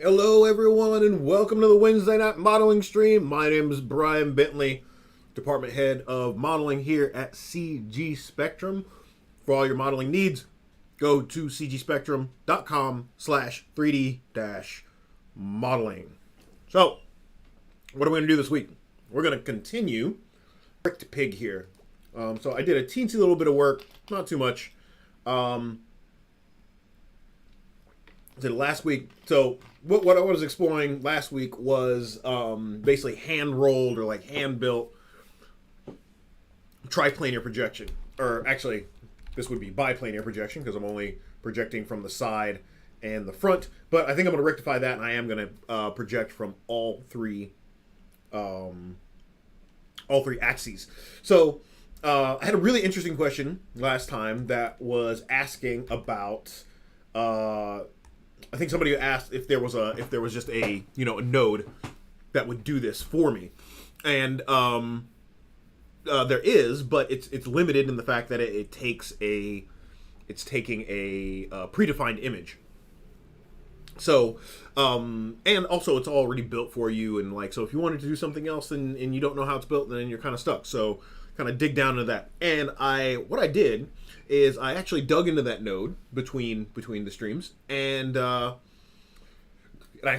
Hello everyone and welcome to the Wednesday night modeling stream. My name is Bryan Bentley, department head of modeling here at CG Spectrum. For all your modeling needs, go to cgspectrum.com/3D-modeling. So, what are we going to do this week? We're going to continue Brick to Pig here. So I did a teensy little bit of work, not too much. Did it last week. So what I was exploring last week was basically hand rolled or like hand built triplanar projection, or actually this would be biplanar projection because I'm only projecting from the side and the front. But I think I'm going to rectify that, and I am going to project from all three axes. So I had a really interesting question last time that was asking about. I think somebody asked if there was just a node that would do this for me, and there is, but it's limited in the fact that it's taking a predefined image. So and also it's already built for you, and so if you wanted to do something else and you don't know how it's built, then you're kind of stuck. So kind of dig down into that. And what I did is I actually dug into that node between the streams, and I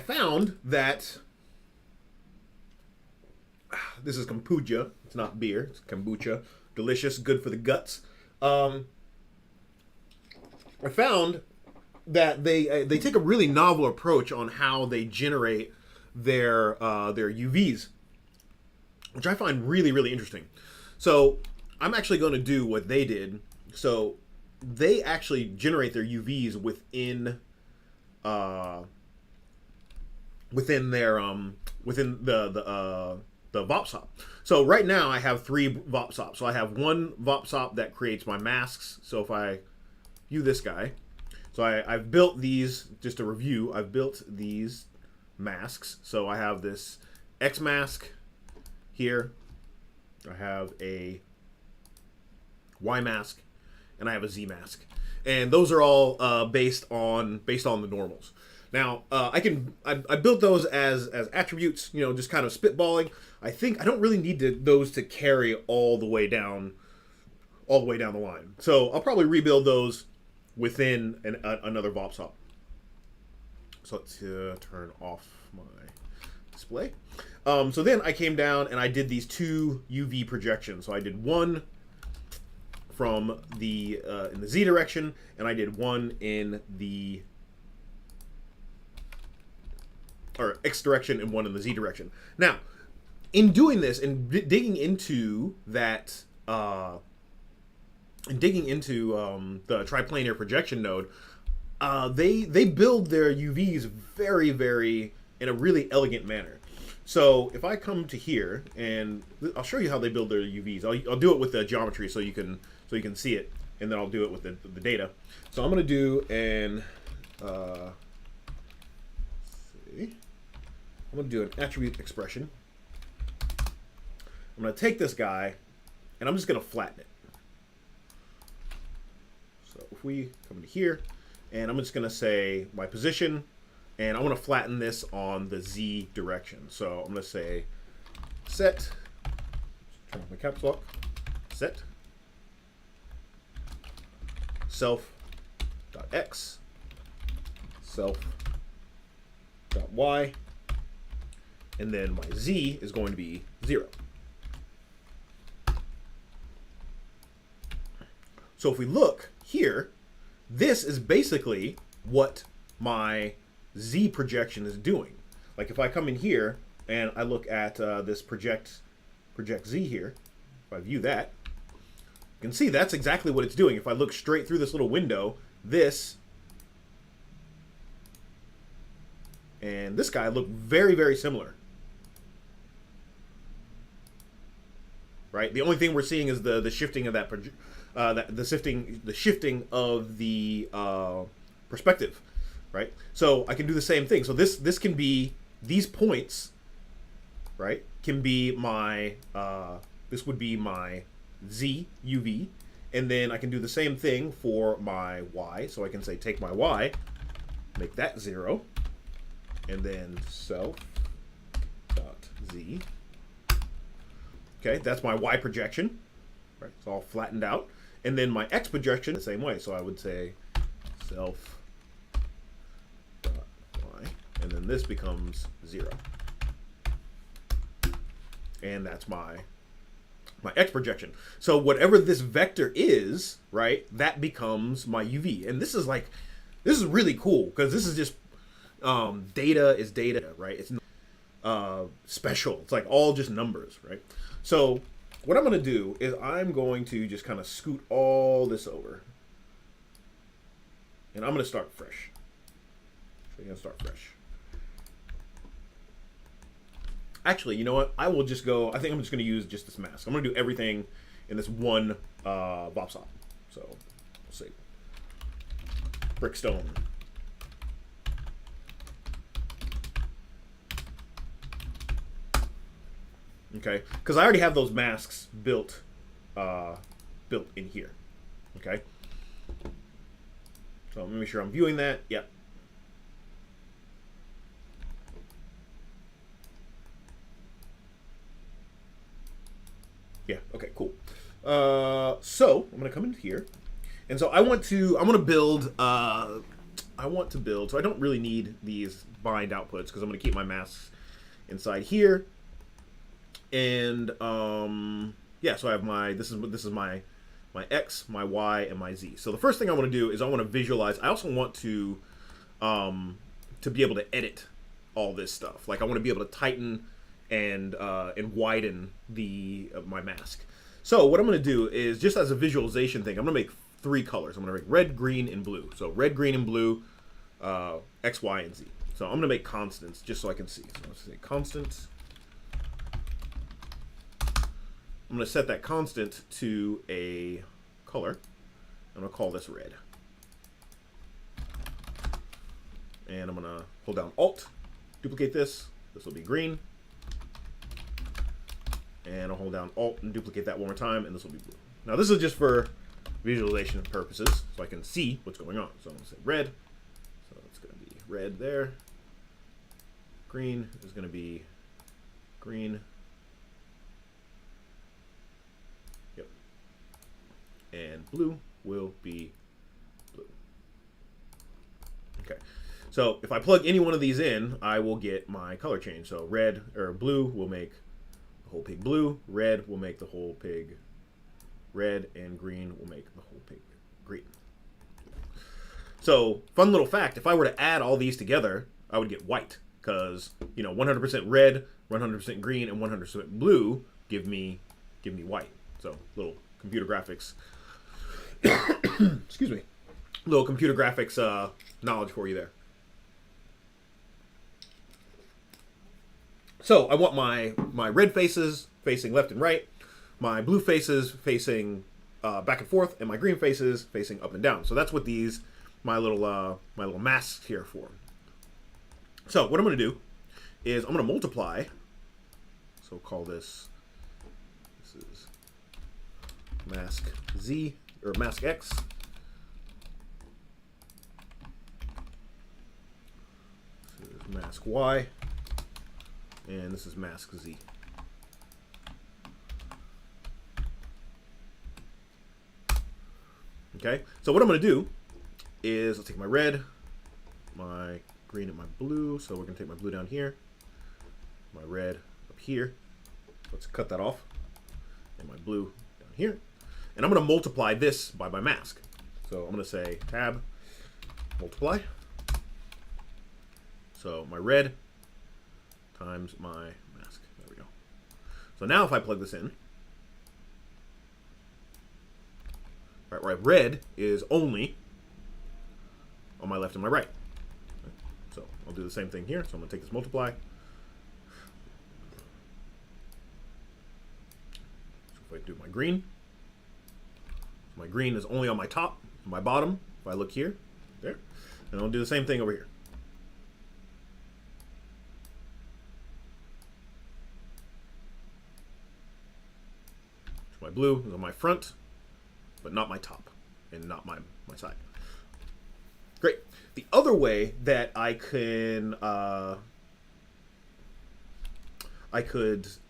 found that this is kombucha. It's not beer. It's kombucha. Delicious, good for the guts. I found that they take a really novel approach on how they generate their UVs, which I find really, really interesting. So I'm actually going to do what they did. So they actually generate their UVs within the Vops. So right now I have 3 Vops. So I have one Vops that creates my masks. So if I view this guy, so I've built these, just to review, I've built these masks. So I have this X mask here, I have a Y mask, and I have a Z mask, and those are all based on the normals. Now I built those as attributes, just kind of spitballing. I think I don't really need those to carry all the way down the line. So I'll probably rebuild those within another Vops. So let's turn off my display. So then I came down and I did these 2 UV projections. So I did one from the in the Z direction, and I did one in the X direction and one in the Z direction. Now, in doing this and digging into that, the triplanar projection node, they build their UVs very, very in a really elegant manner. So if I come to here, and I'll show you how they build their UVs. I'll do it with the geometry so you can see it, and then I'll do it with the data. So I'm going to do an attribute expression. I'm going to take this guy, and I'm just going to flatten it. So if we come to here, and I'm just going to say my position, and I want to flatten this on the Z direction. So I'm going to say set, turn off my caps lock, set, self.x, self.y, and then my Z is going to be 0. So if we look here, this is basically what my Z projection is doing. Like if I come in here and I look at this project Z here, if I view that, you can see that's exactly what it's doing. If I look straight through this little window, this and this guy look very, very similar. Right? The only thing we're seeing is the shifting of that the shifting of the perspective. Right? So I can do the same thing. So this can be, these points, right, can be my, this would be my Z UV, and then I can do the same thing for my Y. So I can say take my Y, make that 0, and then self dot z. Okay, that's my y projection. Right, it's all flattened out. And then my x projection the same way. So I would say self dot y, and then this becomes 0. And that's my x projection. So whatever this vector is, right, that becomes my UV. And this is really cool because this is just data is data, right? It's special. It's like all just numbers, right? So what I'm going to do is I'm going to just kind of scoot all this over. And I'm going to start fresh. So you're going to start fresh. Actually, you know what? I will just go, I think I'm just going to use just this mask. I'm going to do everything in this one Vops. So, let's see. Brickstone. Okay, because I already have those masks built in here. Okay. So let me make sure I'm viewing that. Yep. Yeah, okay, cool. So I'm gonna come in here. And so I want to build so I don't really need these bind outputs because I'm gonna keep my masks inside here. And yeah, so I have my this is my X, my Y, and my Z. So the first thing I want to do is I want to visualize. I also want to be able to edit all this stuff. Like I want to be able to tighten and widen my mask. So what I'm going to do is just as a visualization thing, I'm going to make 3 colors. I'm going to make red, green, and blue. So red, green, and blue, X, Y, and Z. So I'm going to make constants just so I can see. So let's say constants. I'm going to set that constant to a color. I'm going to call this red. And I'm going to hold down Alt, duplicate this. This will be green. And I'll hold down Alt and duplicate that one more time, and this will be blue. Now this is just for visualization purposes, so I can see what's going on. So I'm going to say red. So it's going to be red there. Green is going to be green. Yep. And blue will be blue. Okay. So if I plug any one of these in, I will get my color change. So red or blue will make the whole pig blue, red will make the whole pig red, and green will make the whole pig green. So, fun little fact, if I were to add all these together, I would get white, because, 100% red, 100% green, and 100% blue give me white. So, little computer graphics, excuse me, little computer graphics knowledge for you there. So I want my red faces facing left and right, my blue faces facing back and forth, and my green faces facing up and down. So that's what my little masks here are for. So what I'm going to do is I'm going to multiply. So call this is mask Z or mask X. This is mask Y. And this is mask Z. Okay, so what I'm going to do is I'll take my red, my green, and my blue. So we're going to take my blue down here, my red up here. Let's cut that off. And my blue down here. And I'm going to multiply this by my mask. So I'm going to say tab, multiply. So my red times my mask. There we go. So now if I plug this in, right, red is only on my left and my right. So I'll do the same thing here. So I'm going to take this multiply. So if I do my green is only on my top, my bottom. If I look here, there, and I'll do the same thing over here. My blue is on my front, but not my top, and not my side. Great. The other way that I could, no,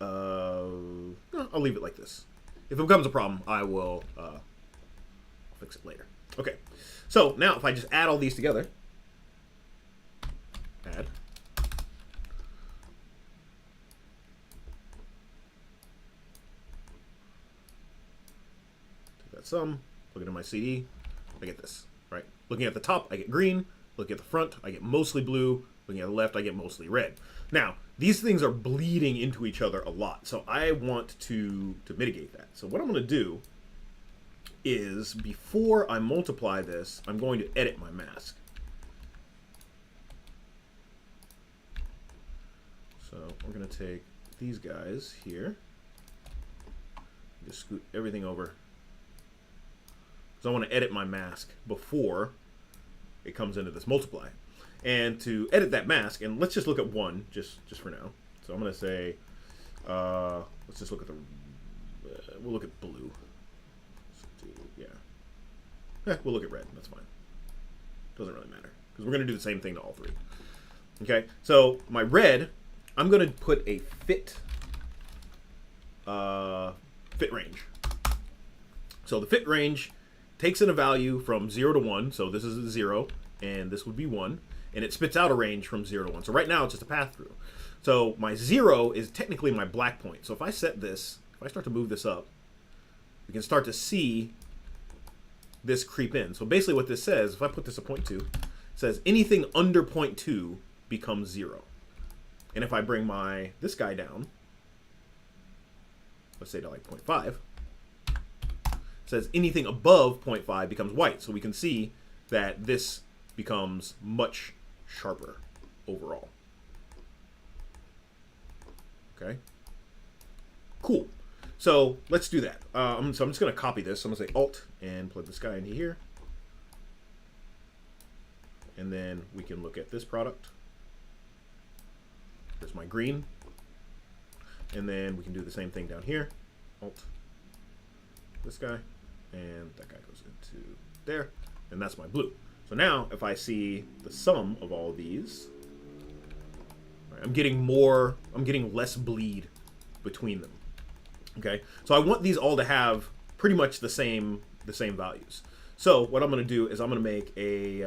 I'll leave it like this. If it becomes a problem, I will fix it later. Okay, so now if I just add all these together, add, take that sum, look at my CD, I get this, right? Looking at the top, I get green. Looking at the front, I get mostly blue. Looking at the left, I get mostly red. Now, these things are bleeding into each other a lot, so I want to mitigate that. So what I'm going to do is, before I multiply this, I'm going to edit my mask. So we're going to take these guys here, just scoot everything over. So I want to edit my mask before it comes into this multiply. And to edit that mask, and let's just look at one, just for now. So I'm going to say, let's just look at the, we'll look at blue. Yeah. We'll look at red, that's fine. Doesn't really matter, because we're going to do the same thing to all three. Okay, so my red, I'm going to put a fit range. So the fit range takes in a value from 0 to 1, so this is a 0, and this would be 1, and it spits out a range from 0 to 1. So right now it's just a path through. So my 0 is technically my black point. So if I set this, if I start to move this up, we can start to see this creep in. So basically what this says, if I put this at 0.2, it says anything under 0.2 becomes 0. And if I bring this guy down, let's say to like 0.5, says anything above 0.5 becomes white. So we can see that this becomes much sharper overall. Okay. Cool. So let's do that. So I'm just going to copy this. I'm going to say Alt and plug this guy into here. And then we can look at this product. There's my green. And then we can do the same thing down here. Alt. This guy. And that guy goes into there, and that's my blue. So now, if I see the sum of all these, right, I'm getting less bleed between them. Okay, so I want these all to have pretty much the same values. So what I'm going to do is I'm going to make a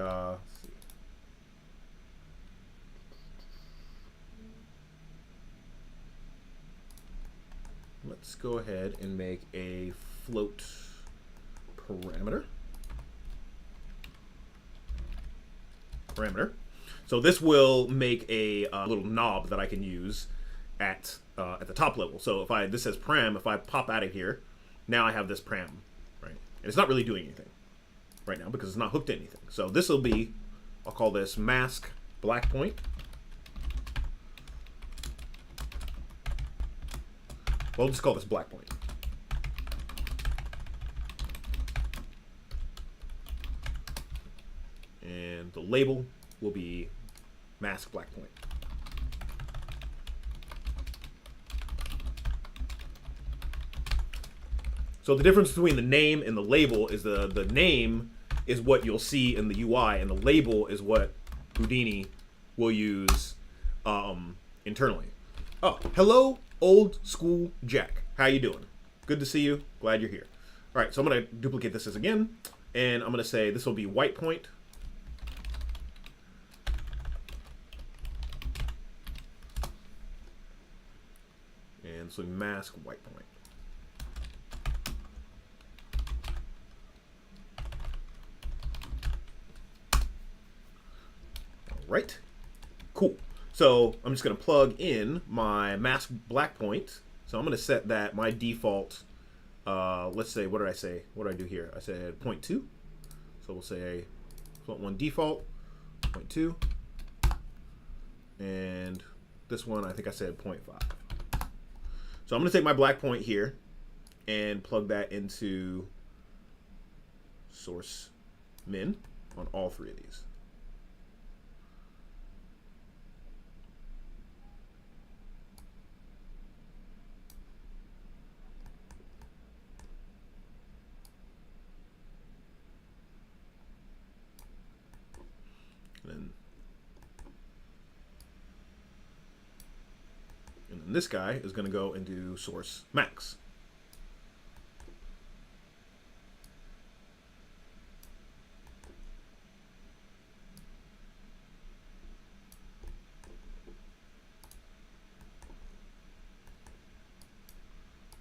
let's go ahead and make a float parameter. So this will make a little knob that I can use at the top level. So if this says param, if I pop out of here, now I have this param, right? And it's not really doing anything right now because it's not hooked to anything. So this will be, I'll call this mask black point. Well, I'll just call this black point. And the label will be mask black point. So the difference between the name and the label is the name is what you'll see in the UI, and the label is what Houdini will use internally. Oh, hello, old school Jack. How you doing? Good to see you. Glad you're here. All right, so I'm going to duplicate this as again, and I'm going to say this will be white point. And so mask white point. Right, cool. So I'm just going to plug in my mask black point. So I'm going to set that my default. Let's say, what did I say? What did I do here? I said 0.2. So we'll say float one default 0.2, and this one I think I said 0.5. So I'm going to take my black point here and plug that into source min on all three of these. this guy is going to go into source max.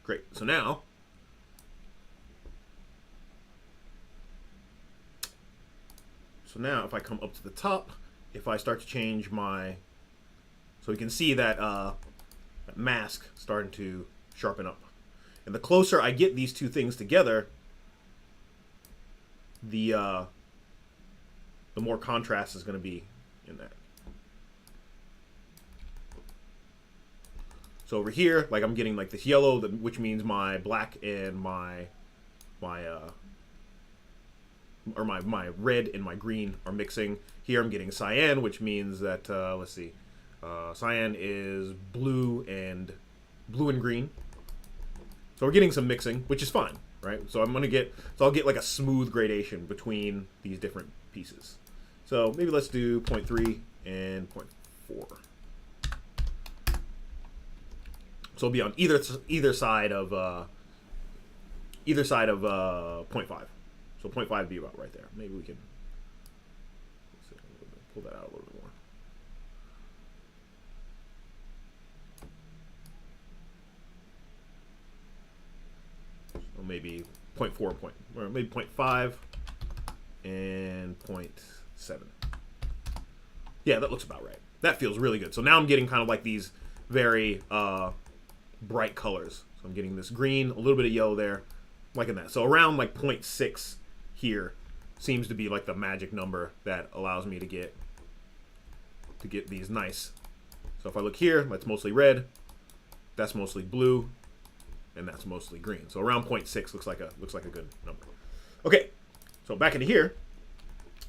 Great. So now if I come up to the top, if I start to change my, so we can see that, that mask starting to sharpen up. And the closer I get these two things together, the more contrast is going to be in that. So over here, like I'm getting like this yellow, which means my black and my red and my green are mixing. Here I'm getting cyan, which means that let's see, cyan is blue and green. So we're getting some mixing, which is fine, right? So I'll get like a smooth gradation between these different pieces. So maybe let's do 0.3 and 0.4. So it'll be on either side of 0.5. So 0.5 would be about right there. Maybe we can pull that out a little bit more. So maybe 0.4 or maybe 0.5 and 0.7. Yeah, that looks about right. That feels really good. So now I'm getting kind of like these very bright colors. So I'm getting this green, a little bit of yellow there, like in that. So around like 0.6 here seems to be like the magic number that allows me to get these nice. So if I look here, that's mostly red, that's mostly blue, and that's mostly green. So around 0.6 looks like a good number. Okay, so back into here.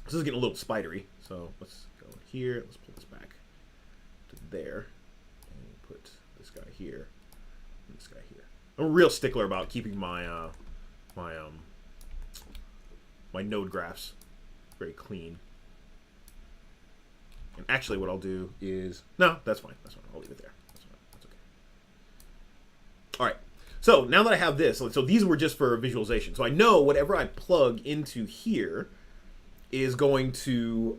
This is getting a little spidery. So let's go here. Let's pull this back to there, and put this guy here. This guy here. I'm a real stickler about keeping my my node graphs very clean. And actually, what I'll do is that's fine. That's fine. I'll leave it there. That's fine. That's okay. All right. So now that I have this, so these were just for visualization. So I know whatever I plug into here is going to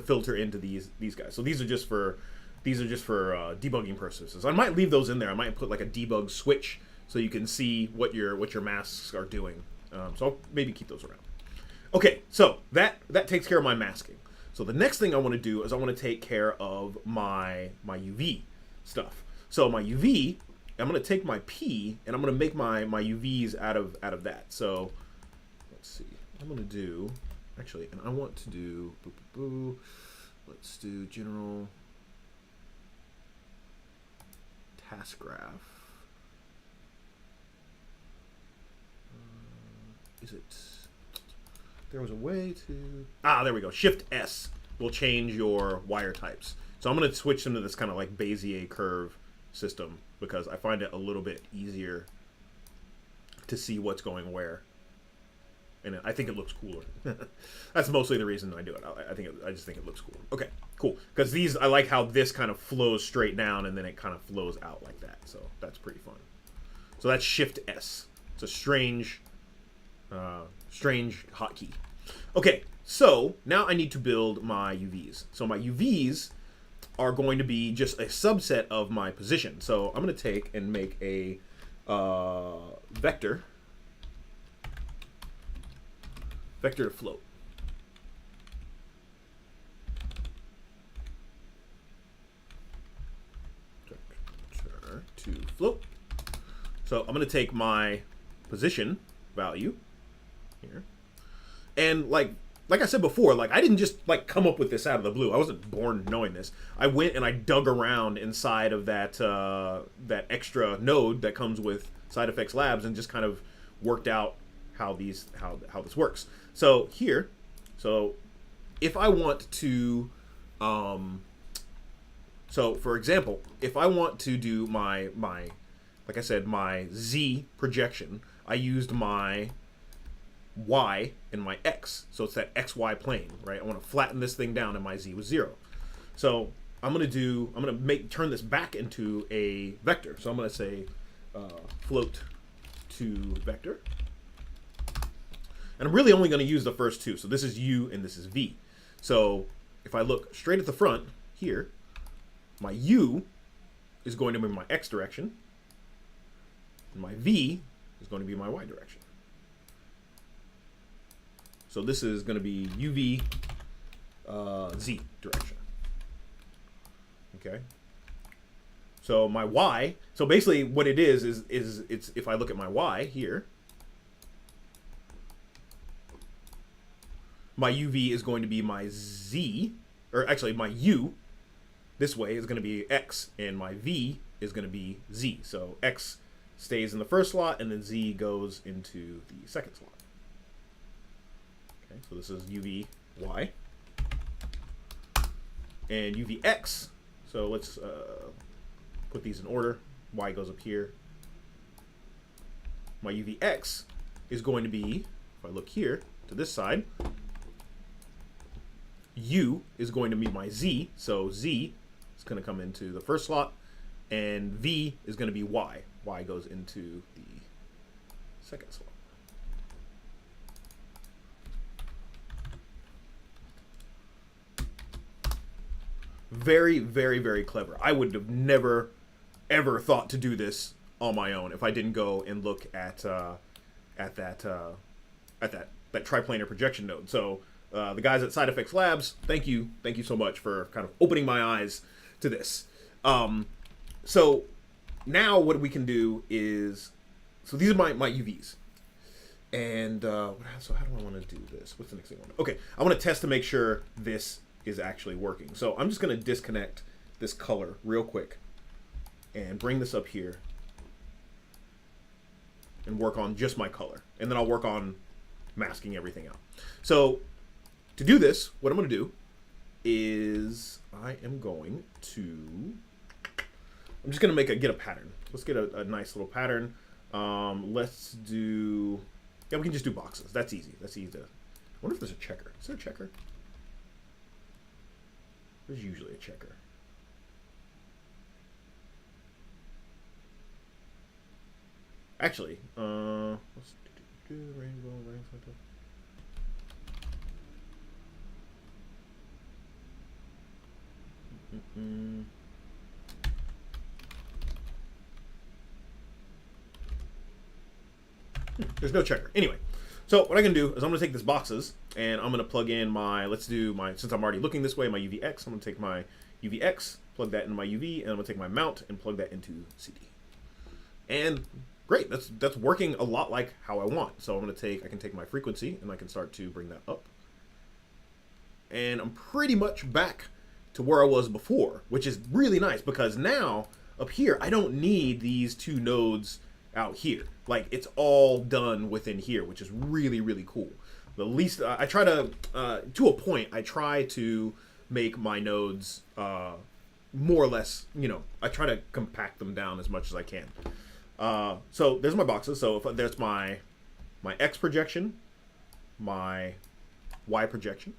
filter into these guys. So these are just for debugging purposes. I might leave those in there. I might put like a debug switch so you can see what your masks are doing. So I'll maybe keep those around. Okay, so that takes care of my masking. So the next thing I want to do is I want to take care of my UV stuff. So my UV, I'm going to take my P and I'm going to make my UVs out of that. So let's see. I'm going to do actually, and I want to do let's do general task graph. Is it? There was a way to. There we go. Shift S will change your wire types. So I'm going to switch them to this kind of like Bezier curve system because I find it a little bit easier to see what's going where. And I think it looks cooler. That's mostly the reason I do it. I just think it looks cool. Okay, cool. Because these, I like how this kind of flows straight down and then it kind of flows out like that. So that's pretty fun. So that's Shift S. It's a strange hotkey. Okay, so now I need to build my UVs. So my UVs are going to be just a subset of my position. So I'm going to take and make a vector to float. Vector to float. So I'm going to take my position value here, and like I said before, like I didn't just like come up with this out of the blue. I wasn't born knowing this. I went and I dug around inside of that that extra node that comes with Side Effects Labs and just kind of worked out how this works. So here, so if I want to, so for example, if I want to do my like I said, my Z projection, I used my Y and my X. So it's that XY plane, right? I want to flatten this thing down and my Z was 0. So I'm gonna turn this back into a vector. So I'm gonna say float to vector, and I'm really only gonna use the first two. So this is u and this is v. So if I look straight at the front here, my u is going to be my x direction, and my v is going to be my y direction. So this is going to be uv z direction. Okay. So my y, so basically what it is it's, if I look at my y here, my uv is going to be my z, or actually my u this way is going to be x, and my v is going to be z. So x stays in the first slot, and then z goes into the second slot. Okay, so this is uv y. And uv x, so let's put these in order. Y goes up here. My uv x is going to be, if I look here to this side, u is going to be my z, so z is going to come into the first slot, and v is going to be y. Y goes into the second slot. Very, very, very clever. I would have never, ever thought to do this on my own if I didn't go and look at that triplanar projection node. So the guys at Side Effects Labs, thank you so much for kind of opening my eyes to this. So now what we can do is, so these are my UVs. And so how do I want to do this? What's the next thing I want to do? Okay, I want to test to make sure this is actually working. So I'm just going to disconnect this color real quick and bring this up here and work on just my color. And then I'll work on masking everything out. So to do this, what I'm going to do is I'm just going to get a pattern. Let's get a nice little pattern. Let's do, yeah, we can just do boxes. That's easy. That's easy to, I wonder if there's a checker. Is there a checker? There's usually a checker. Actually, let's do Rango. There's no checker. Anyway, so what I can do is I'm going to take this boxes and I'm going to plug in my, since I'm already looking this way, my UVX, I'm going to take my UVX, plug that into my UV, and I'm going to take my mount and plug that into CD. And great, that's working a lot like how I want. So I can take my frequency and I can start to bring that up. And I'm pretty much back to where I was before, which is really nice because now up here, I don't need these two nodes out here. Like it's all done within here, which is really, really cool. The least I try to a point, I try to make my nodes more or less, I try to compact them down as much as I can. So there's my boxes. So if there's my X projection, my Y projection,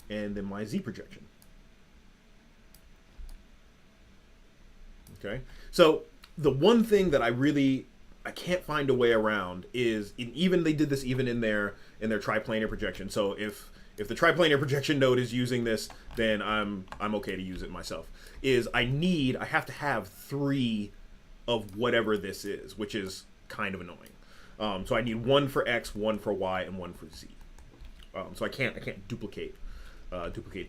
and then my Z projection. Okay, so the one thing that I can't find a way around is they did this even in their triplanar projection. So if the triplanar projection node is using this, then I'm okay to use it myself. I have to have 3 of whatever this is, which is kind of annoying. So I need 1 for X, 1 for Y, and 1 for Z. So I can't duplicate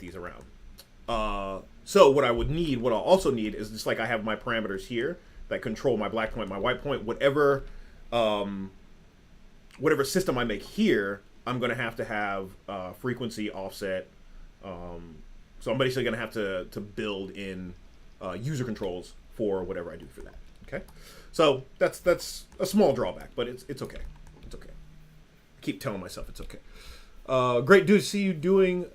these around. So what I'll also need is just like I have my parameters here that control my black point, my white point, whatever system I make here, I'm going to have frequency offset. So I'm basically going to have to build in user controls for whatever I do for that. Okay, so that's a small drawback, but it's okay. It's okay. I keep telling myself it's okay. Great, dude. See you doing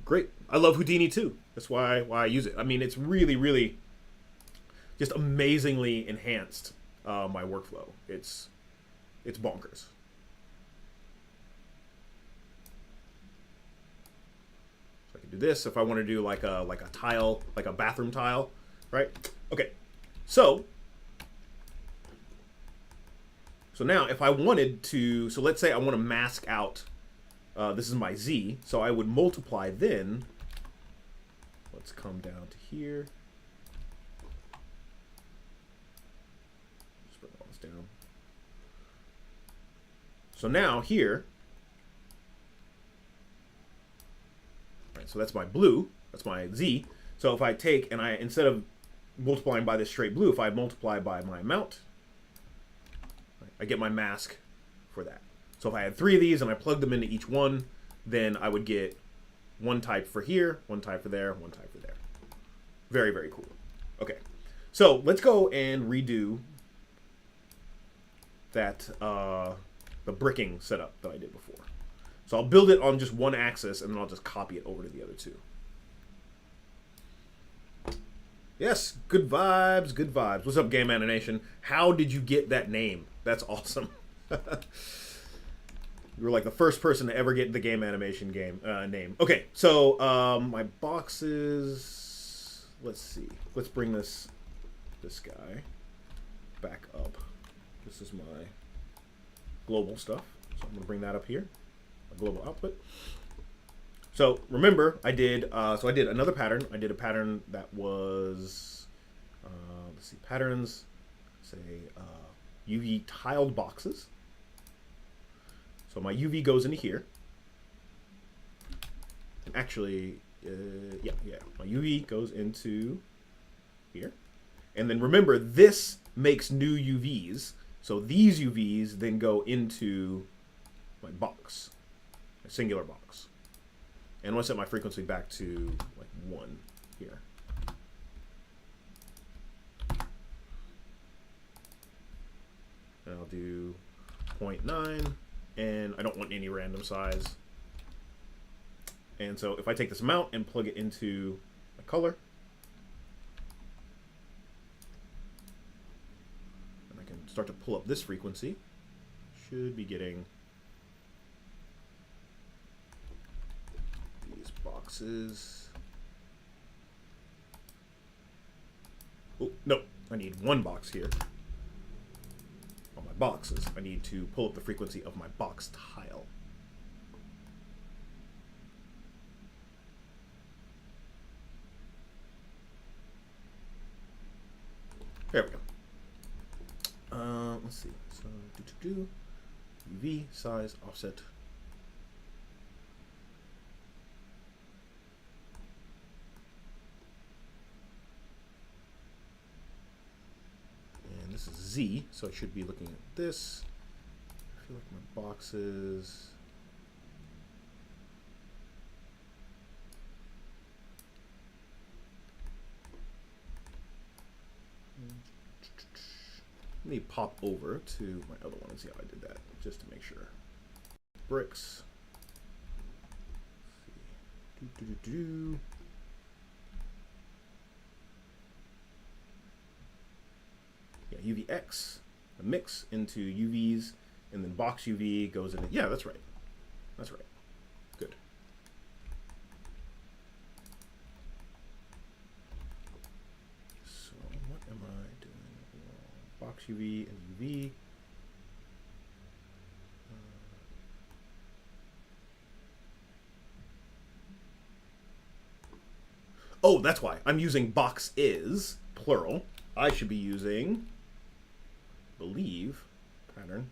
great. I love Houdini too. That's why I use it. I mean, it's really, really just amazingly enhanced my workflow. It's bonkers. do this. If I want to do like a tile, like a bathroom tile, right? Okay, so now if I wanted to, so let's say I want to mask out, this is my Z, so I would multiply then, let's come down to here, just bring all this down. So now here, right, so that's my blue, that's my Z. So if I take and instead of multiplying by this straight blue, if I multiply by my amount, I get my mask for that. So if I had 3 of these and I plugged them into each one, then I would get one type for here, one type for there, one type for there. Very, very cool. Okay, so let's go and redo that the bricking setup that I did before. So I'll build it on just one axis and then I'll just copy it over to the other two. Yes, good vibes, good vibes. What's up, Game Animation? How did you get that name? That's awesome. You were like the first person to ever get the Game Animation name. Okay, so my boxes. Let's see. Let's bring this guy back up. This is my global stuff. So I'm gonna bring that up here. My global output. So remember, I did another pattern. I did a pattern that was, let's see, patterns, say UV tiled boxes. So my UV goes into here. And actually, yeah, my UV goes into here. And then remember, this makes new UVs. So these UVs then go into my box, a singular box. And I want to set my frequency back to like 1 here. And I'll do 0.9, and I don't want any random size. And so if I take this amount and plug it into my color, and I can start to pull up this frequency, should be getting boxes. Oh, no, I need one box here. On my boxes, I need to pull up the frequency of my box tile. There we go. Let's see. So, UV, size, offset. This is Z, so I should be looking at this. I feel like my boxes. Let me pop over to my other one and see how I did that, just to make sure. Bricks. Let's see. UVX, a mix into UVs, and then box UV goes in. Yeah, that's right. That's right. Good. So what am I doing? Box UV and UV. Oh, that's why. I'm using box is, plural. I should be using believe pattern.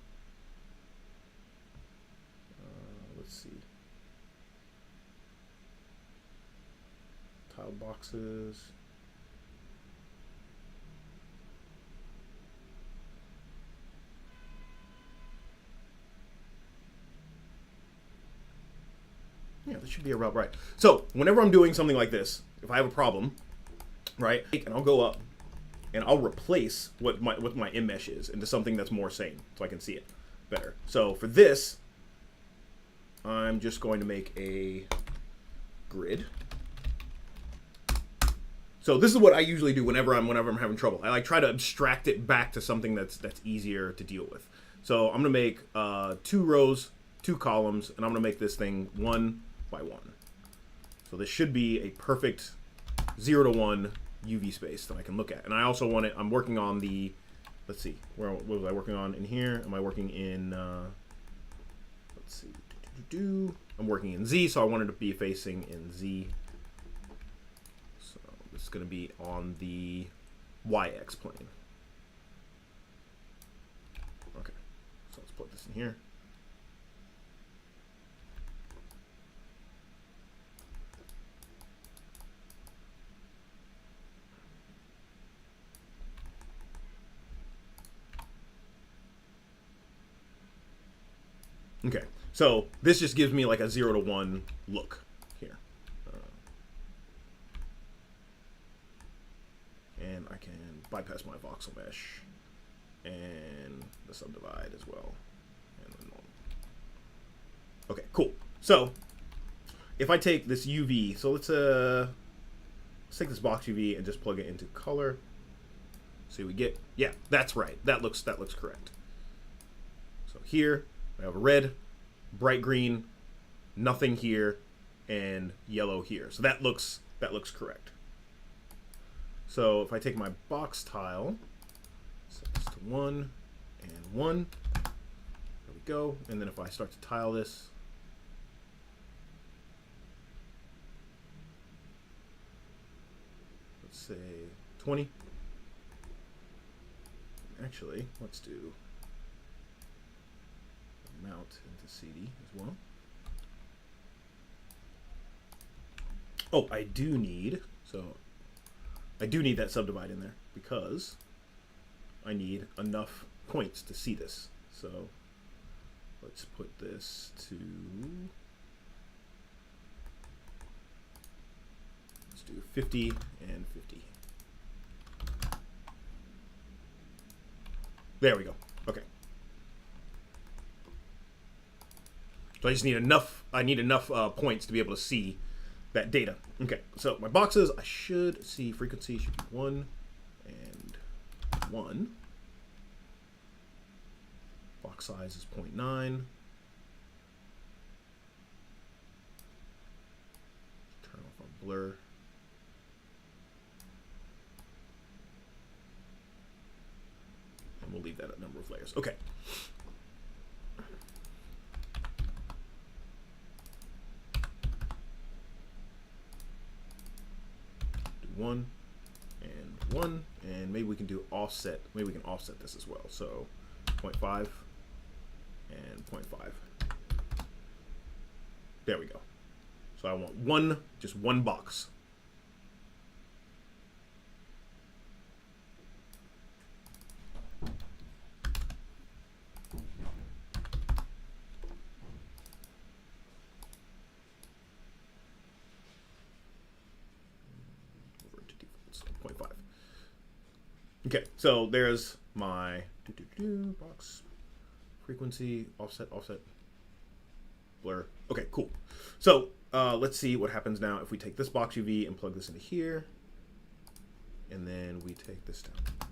Let's see. Tile boxes. Yeah, this should be about right. So whenever I'm doing something like this, if I have a problem, right, and I'll go up and I'll replace what my immesh is into something that's more sane, so I can see it better. So for this, I'm just going to make a grid. So this is what I usually do whenever I'm having trouble. I like try to abstract it back to something that's easier to deal with. So I'm gonna make 2 rows, 2 columns, and I'm gonna make this thing 1 by 1. So this should be a perfect 0 to 1 UV space that I can look at. And I also want it, I'm working on the, let's see, what was I working on in here? Am I working in, let's see, I'm working in Z, so I wanted to be facing in Z. So this is going to be on the YX plane. Okay, so let's put this in here. Okay, so this just gives me like a 0 to 1 look here. And I can bypass my voxel mesh and the subdivide as well. And the normal. Okay, cool. So if I take this UV, so let's take this box UV and just plug it into color. See what we get. Yeah, that's right. That looks correct. So here I have a red, bright green, nothing here, and yellow here. So that looks correct. So if I take my box tile, set this to 1 and 1, there we go. And then if I start to tile this, let's say 20. Actually, let's do mount into CD as well. Oh, I do need that subdivide in there because I need enough points to see this. So let's put this to, let's do 50 and 50. There we go. Okay. So I just need enough. I need enough points to be able to see that data. Okay. So my boxes, I should see frequency should be 1 and 1. Box size is 0.9. Turn off our blur. And we'll leave that at number of layers. Okay. One and 1, and maybe we can do offset. Maybe we can offset this as well. So 0.5 and 0.5. There we go. So I want just one box. Okay, so there's my box frequency, offset, blur. Okay, cool. So let's see what happens now if we take this box UV and plug this into here. And then we take this down to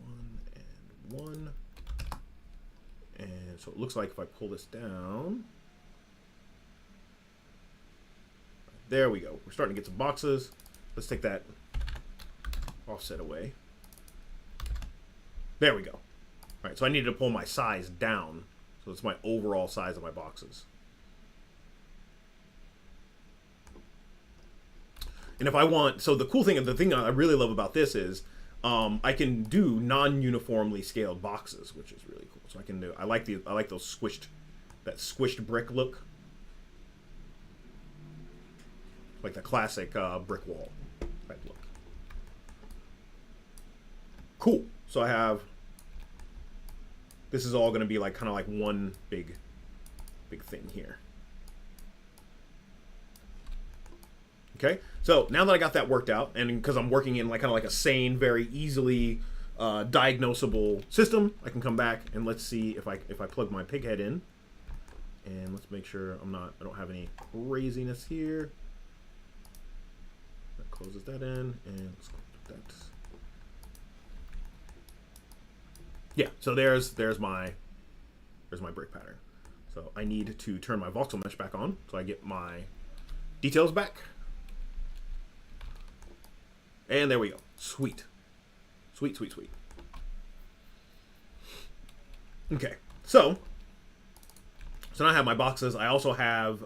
1 and 1. And so it looks like if I pull this down, there we go. We're starting to get some boxes. Let's take that offset away. There we go. All right, so I needed to pull my size down. So it's my overall size of my boxes. And if I want, so the cool thing, the thing I really love about this is I can do non-uniformly scaled boxes, which is really cool. So I can do, I like those squished, that squished brick look. Like the classic brick wall type look. Cool. So I have, this is all going to be like kind of like one big thing here. Okay, so now that I got that worked out, and because I'm working in like kind of like a sane, very easily diagnosable system, I can come back and let's see if I plug my pig head in, and let's make sure I don't have any craziness here. That closes that in, and let's put that. Yeah, so there's my brick pattern. So I need to turn my voxel mesh back on so I get my details back. And there we go. Sweet. Sweet, sweet, sweet. Okay, so now I have my boxes. I also have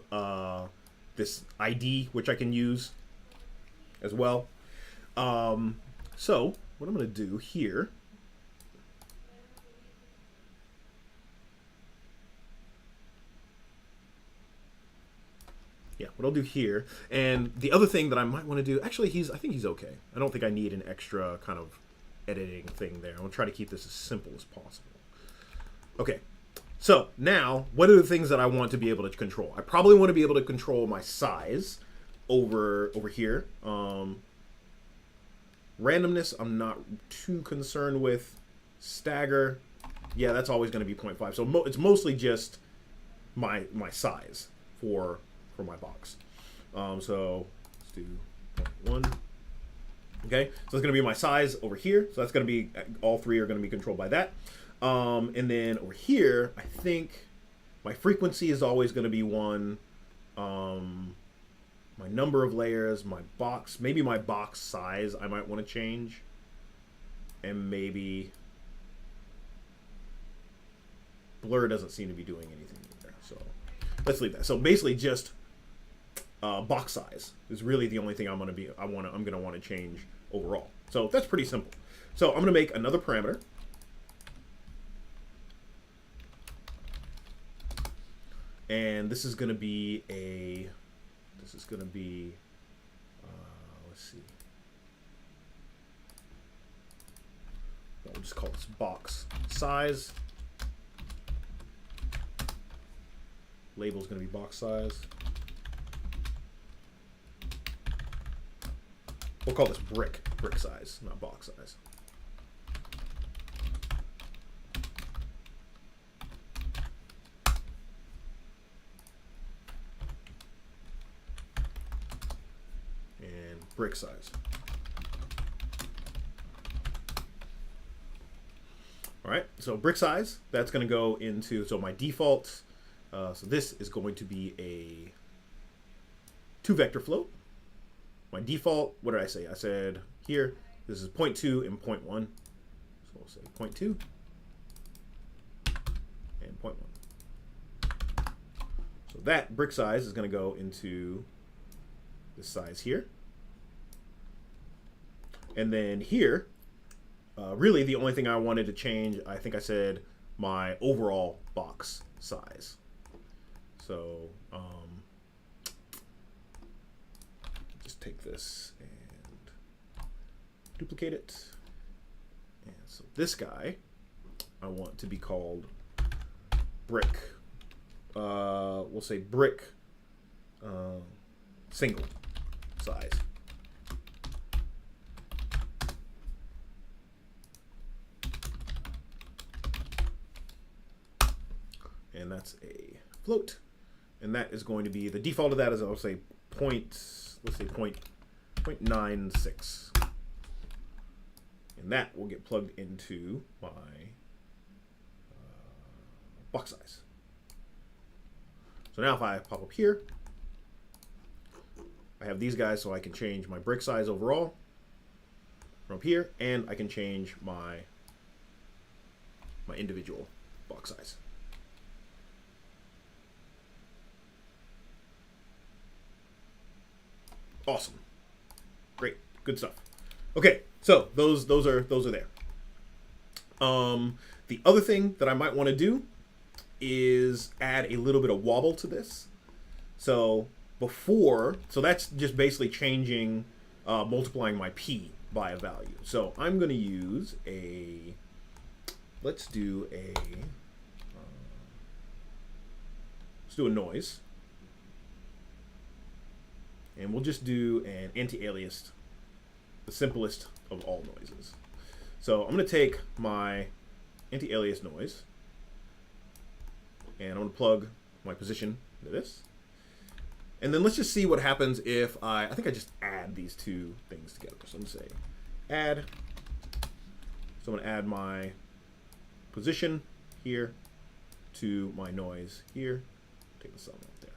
this ID, which I can use as well. So what I'm going to do here, what I'll do here, and the other thing that I might want to do, actually, I think he's okay. I don't think I need an extra kind of editing thing there. I'm going to try to keep this as simple as possible. Okay, so now, what are the things that I want to be able to control? I probably want to be able to control my size over here. Randomness, I'm not too concerned with. Stagger, yeah, that's always going to be 0.5. So it's mostly just my size for my box. So let's do 0.1. Okay, so it's going to be my size over here. So that's going to be, all three are going to be controlled by that. And then over here, I think my frequency is always going to be 1. My number of layers, my box, maybe my box size I might want to change. And maybe blur doesn't seem to be doing anything there. So let's leave that. So basically just box size is really the only thing I'm going to want to change overall. So that's pretty simple. So I'm going to make another parameter. And this is going to be let's see. We'll just call this box size. Label is going to be box size. We'll call this brick size, not box size. Brick size. All right, so brick size, that's going to go into, so my default, so this is going to be a 2-vector float. My default, what did I say? I said here, this is 0.2 and 0.1. So we'll say 0.2 and 0.1. So that brick size is going to go into this size here. And then here, really the only thing I wanted to change, I think I said my overall box size. So just take this and duplicate it. And so this guy, I want to be called brick. We'll say brick single size. And that's a float, and that is going to be, the default of that is, I'll say let's say 0.96, and that will get plugged into my box size. So now if I pop up here, I have these guys, so I can change my brick size overall from here, and I can change my individual box size. Awesome. Great. Good stuff. Okay, so those are there. The other thing that I might want to do is add a little bit of wobble to this. So that's just basically changing, multiplying my P by a value. So I'm going to use let's do a noise. And we'll just do an anti-alias, the simplest of all noises. So I'm going to take my anti-alias noise, and I'm going to plug my position into this. And then let's just see what happens if I think I just add these two things together. So I'm going to say add. So I'm going to add my position here to my noise here. Take the sum out there.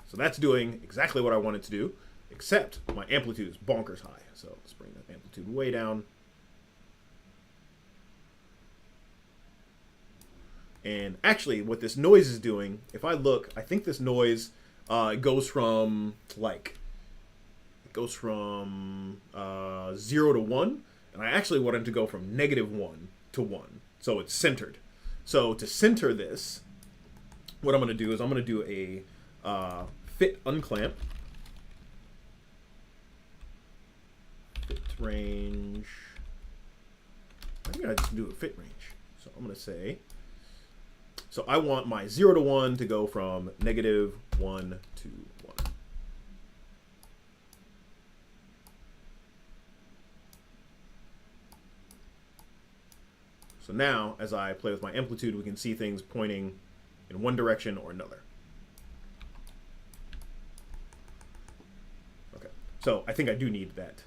So that's doing exactly what I want it to do. except my amplitude is bonkers high. So let's bring that amplitude way down. And actually, what this noise is doing, if I look, I think this noise goes from 0 to 1, and I actually wanted to go from -1 to 1, so it's centered. So to center this, what I'm going to do is I'm going to do a fit unclamp, fit range. I think I just do a fit range. So I'm going to say, so I want my 0 to 1 to go from -1 to 1. So now, as I play with my amplitude, we can see things pointing in one direction or another. Okay, so I think I do need that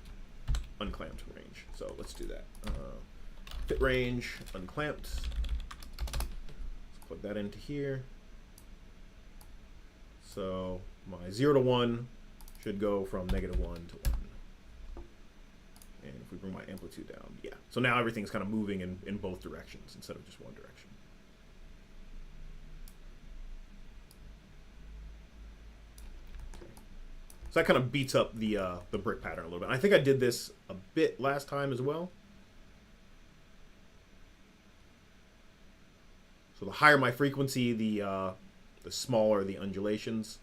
unclamped range. So let's do that. Fit range, unclamped. Let's plug that into here. So my 0 to 1 should go from -1 to 1. And if we bring my amplitude down, yeah. So now everything's kind of moving in both directions instead of just one direction. Okay. So that kind of beats up the brick pattern a little bit. I think I did this a bit last time as well. So the higher my frequency, the smaller the undulations.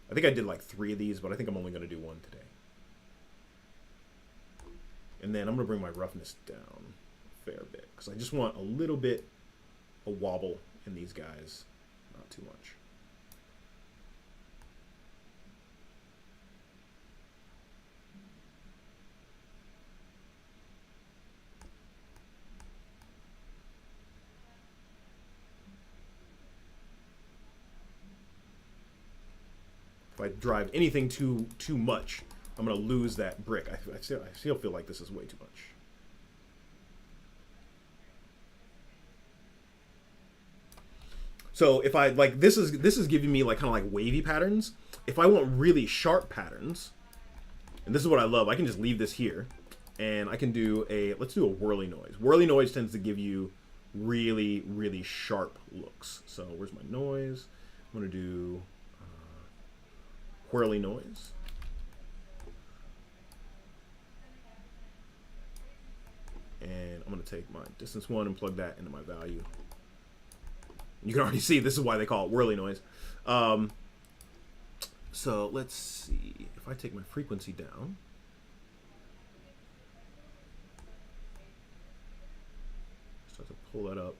I think I did like 3 of these, but I think I'm only going to do 1 today. And then I'm going to bring my roughness down a fair bit, because I just want a little bit of wobble in these guys, not too much. If I drive anything too much, I'm going to lose that brick. I still feel like this is way too much. So if I like this is giving me like kind of like wavy patterns. If I want really sharp patterns, and this is what I love, I can just leave this here, and I can do let's do a whirly noise. Whirly noise tends to give you really, really sharp looks. So where's my noise? I'm going to do whirly noise. And I'm going to take my distance 1 and plug that into my value. You can already see this is why they call it whirly noise. So let's see. If I take my frequency down, start to pull that up.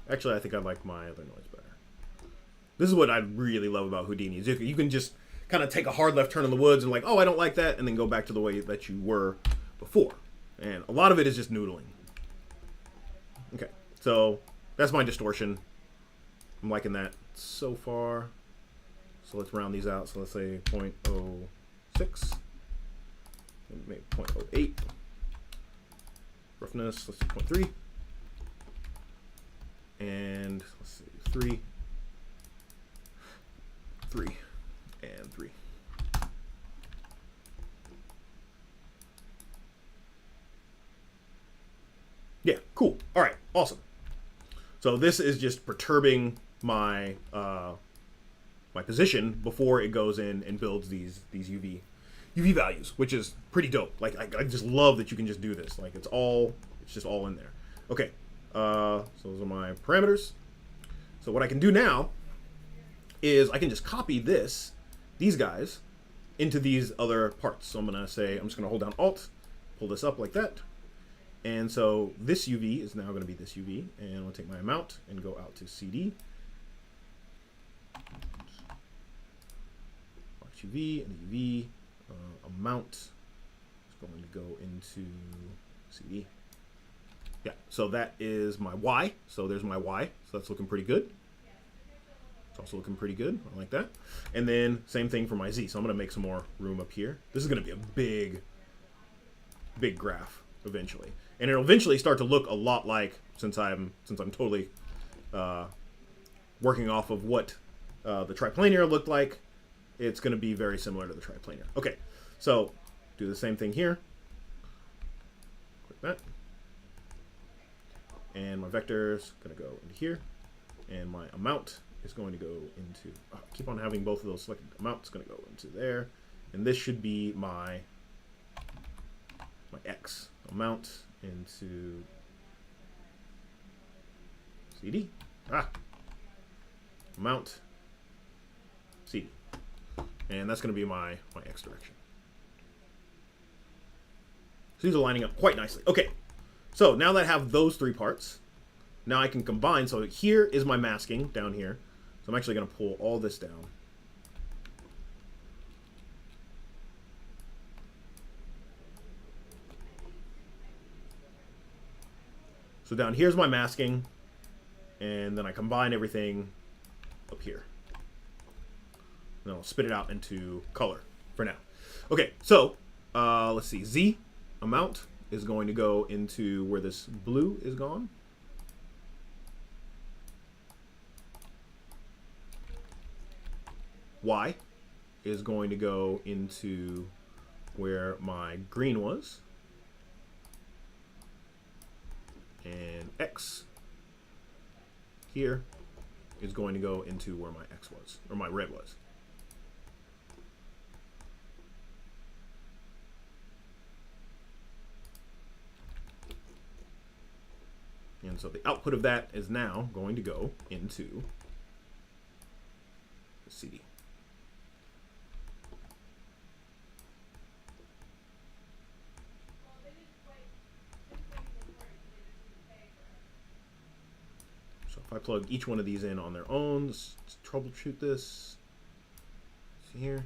Actually, I think I like my other noise better. This is what I really love about Houdini. Is you can just kind of take a hard left turn in the woods and like, oh, I don't like that, and then go back to the way that you were before. And a lot of it is just noodling. Okay, so that's my distortion. I'm liking that so far. So let's round these out. So let's say 0.06. Maybe 0.08. Roughness, let's do 0.3. And let's see, 3, 3, and 3. Yeah, cool. All right, awesome. So this is just perturbing my my position before it goes in and builds these UV values, which is pretty dope. Like I just love that you can just do this. Like it's just all in there. Okay. So those are my parameters. So what I can do now is I can just copy these guys into these other parts. So I'm going to say, I'm just going to hold down Alt, pull this up like that. And so this UV is now going to be this UV. And I'm going to take my amount and go out to CD. Watch UV and UV. Amount is going to go into CD. Yeah, so that is my Y. So there's my Y. So that's looking pretty good. It's also looking pretty good. I like that. And then same thing for my Z. So I'm going to make some more room up here. This is going to be a big graph eventually. And it'll eventually start to look a lot like, since I'm totally working off of what the triplanar looked like, it's going to be very similar to the triplanar. Okay, so do the same thing here. Click that. And my vector is going to go into here. And my amount is going to go into, keep on having both of those selected. Amount is going to go into there. And this should be my X. Amount into CD. Amount CD. And that's going to be my X direction. So these are lining up quite nicely. Okay, so now that I have those three parts, now I can combine. So here is my masking down here. So I'm actually going to pull all this down. So down here's my masking, and then I combine everything up here. And then I'll spit it out into color for now. Okay, so let's see. Z amount is going to go into where this blue is gone. Y is going to go into where my green was. And X here is going to go into where my X was, or my red was. And so the output of that is now going to go into the CD. So if I plug each one of these in on their own, let's troubleshoot this. See here.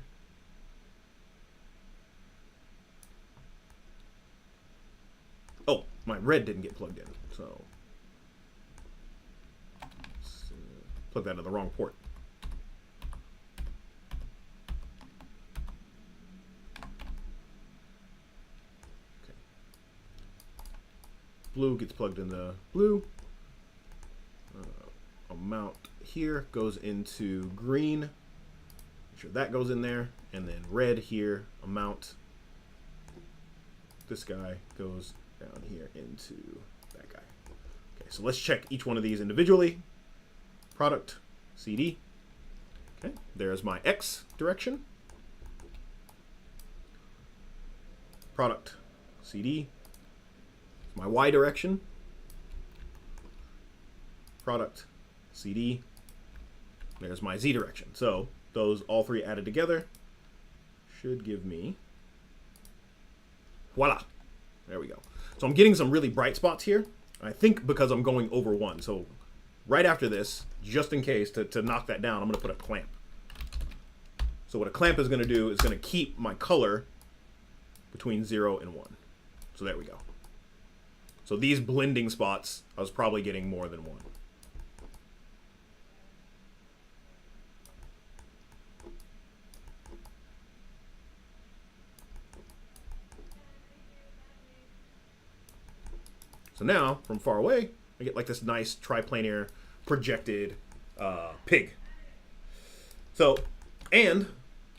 Oh, my red didn't get plugged in, so let's plug that in the wrong port. Okay. Blue gets plugged in the blue. Amount here goes into green. Make sure that goes in there, and then red here. Amount. This guy goes down here into that guy. Okay, so let's check each one of these individually. Product, CD. Okay, there's my X direction. Product, CD. My Y direction. Product, CD. There's my Z direction. So those all three added together should give me, voila. There we go. So I'm getting some really bright spots here. I think because I'm going over one. So right after this, just in case, to knock that down, I'm going to put a clamp. So what a clamp is going to do is going to keep my color between 0 and 1. So there we go. So these blending spots, I was probably getting more than one. So now, from far away, I get like this nice triplanar projected pig. So, and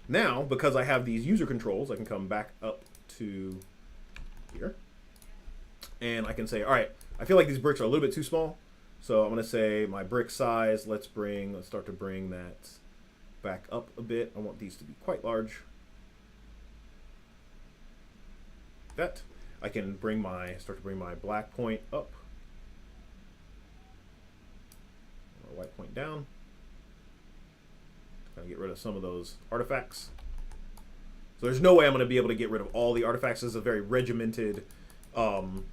now, because I have these user controls, I can come back up to here. And I can say, all right, I feel like these bricks are a little bit too small. So I'm going to say my brick size, let's start to bring that back up a bit. I want these to be quite large. That. I can start to bring my black point up, my white point down. Kind of get rid of some of those artifacts. So there's no way I'm going to be able to get rid of all the artifacts. This is a very regimented, pattern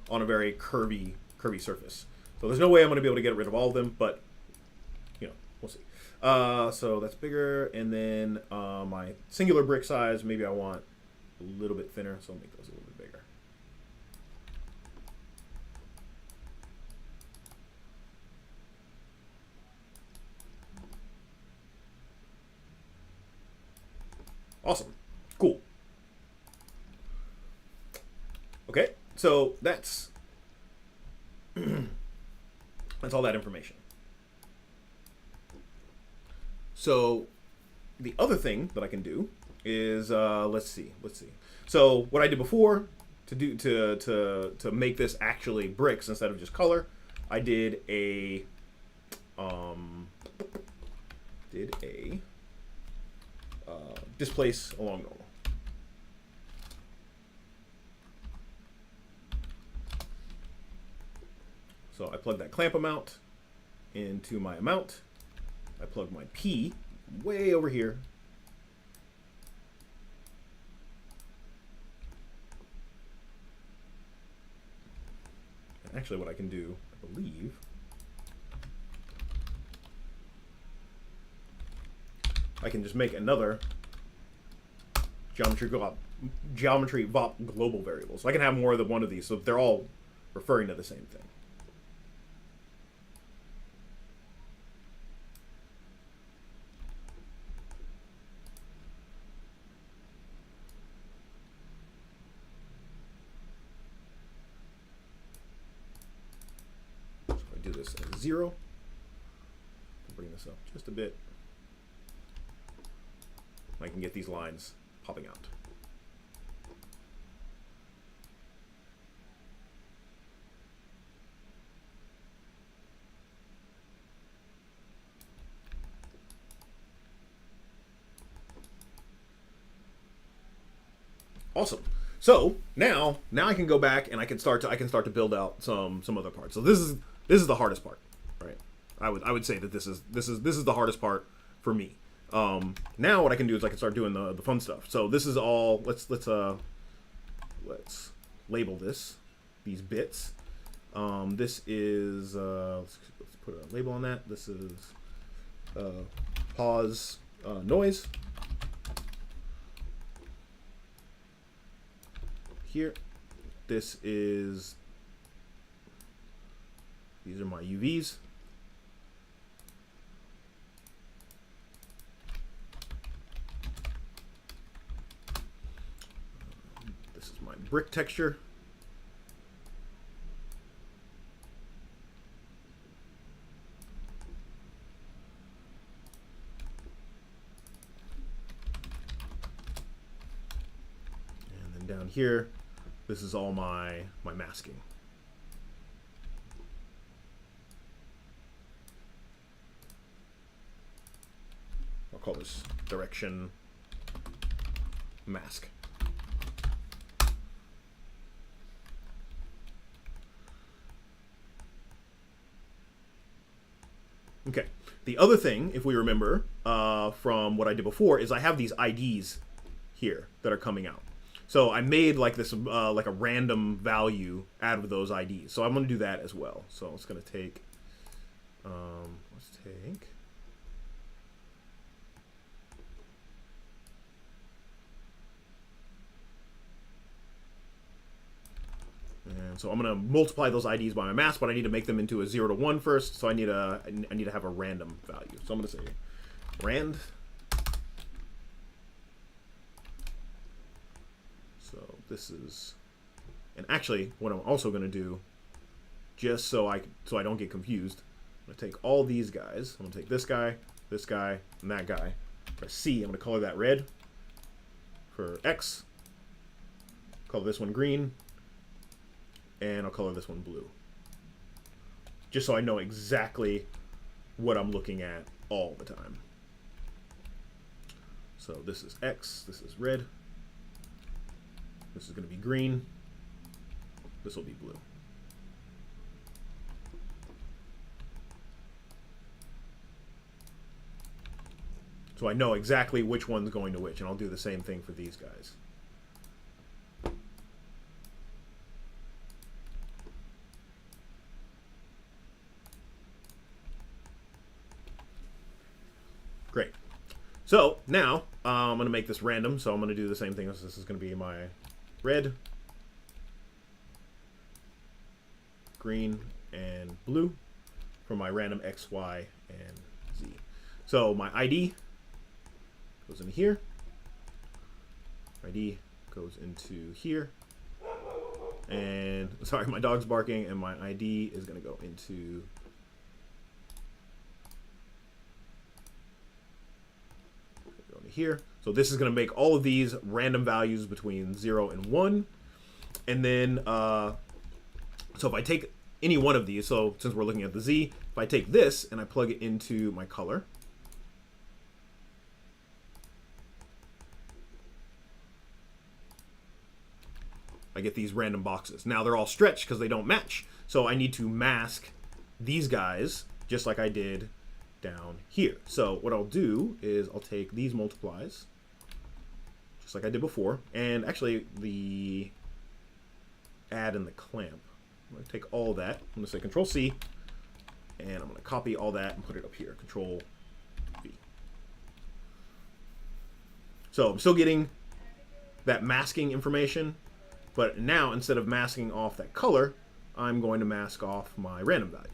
on a very curvy surface. So there's no way I'm going to be able to get rid of all of them, but you know, we'll see. So that's bigger, and then my singular brick size, maybe I want a little bit thinner, so I'll make those a little bit bigger. Awesome. Cool. Okay, so that's that's all that information. So the other thing that I can do is let's see. So what I did before to make this actually bricks instead of just color, I did a displace along normal. So I plug that clamp amount into my amount. I plug my P way over here. And actually what I can do, I believe, I can just make another geometry Vop global variable. So I can have more than one of these, so they're all referring to the same thing. So I do this as 0. Bring this up just a bit. I can get these lines popping out. Awesome. So now I can go back and I can start to build out some other parts. So this is the hardest part, right? I would say that this is the hardest part for me. Now what I can do is I can start doing the fun stuff. So this is all, let's label these bits. This is, let's put a label on that. This is pause noise. Here, these are my UVs. This is my brick texture. And then down here, this is all my masking. I'll call this direction mask. Okay. The other thing, if we remember from what I did before, is I have these IDs here that are coming out. So I made like this, like a random value out of those IDs. So I'm going to do that as well. So it's going to take, and so I'm going to multiply those IDs by my mask, but I need to make them into a 0 to 1 first. So I need to have a random value. So I'm going to say rand. So this is, and actually what I'm also going to do, just so I don't get confused, I'm going to take all these guys. I'm going to take this guy, and that guy. For C, I'm going to color that red. For X, color this one green, and I'll color this one blue. Just so I know exactly what I'm looking at all the time. So this is X, this is red. This is going to be green. This will be blue. So I know exactly which one's going to which, and I'll do the same thing for these guys. Great. So now I'm going to make this random, so I'm going to do the same thing. This is going to be my red, green, and blue for my random X, Y, and Z. So my ID goes in here. ID goes into here. And sorry, my dog's barking, and my ID is going to go into here. So this is going to make all of these random values between 0 and 1. And then, so if I take any one of these, so since we're looking at the Z, if I take this and I plug it into my color, I get these random boxes. Now they're all stretched because they don't match. So I need to mask these guys just like I did down here. So what I'll do is I'll take these multiplies just like I did before, and actually the add and the clamp. I'm going to take all that. I'm going to say Control C, and I'm going to copy all that and put it up here. Control V. So I'm still getting that masking information, but now instead of masking off that color, I'm going to mask off my random value.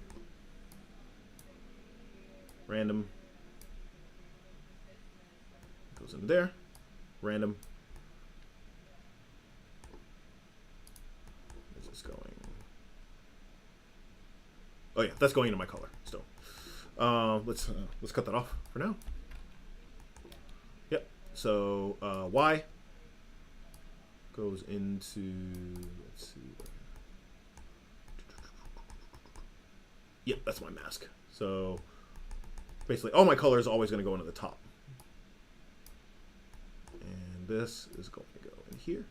Random goes into there. Random. Where's this going? Oh yeah, that's going into my color still. Let's cut that off for now. Yep. So Y goes into, let's see. Yep, that's my mask. So basically all my color is always going to go into the top. And this is going to go in here.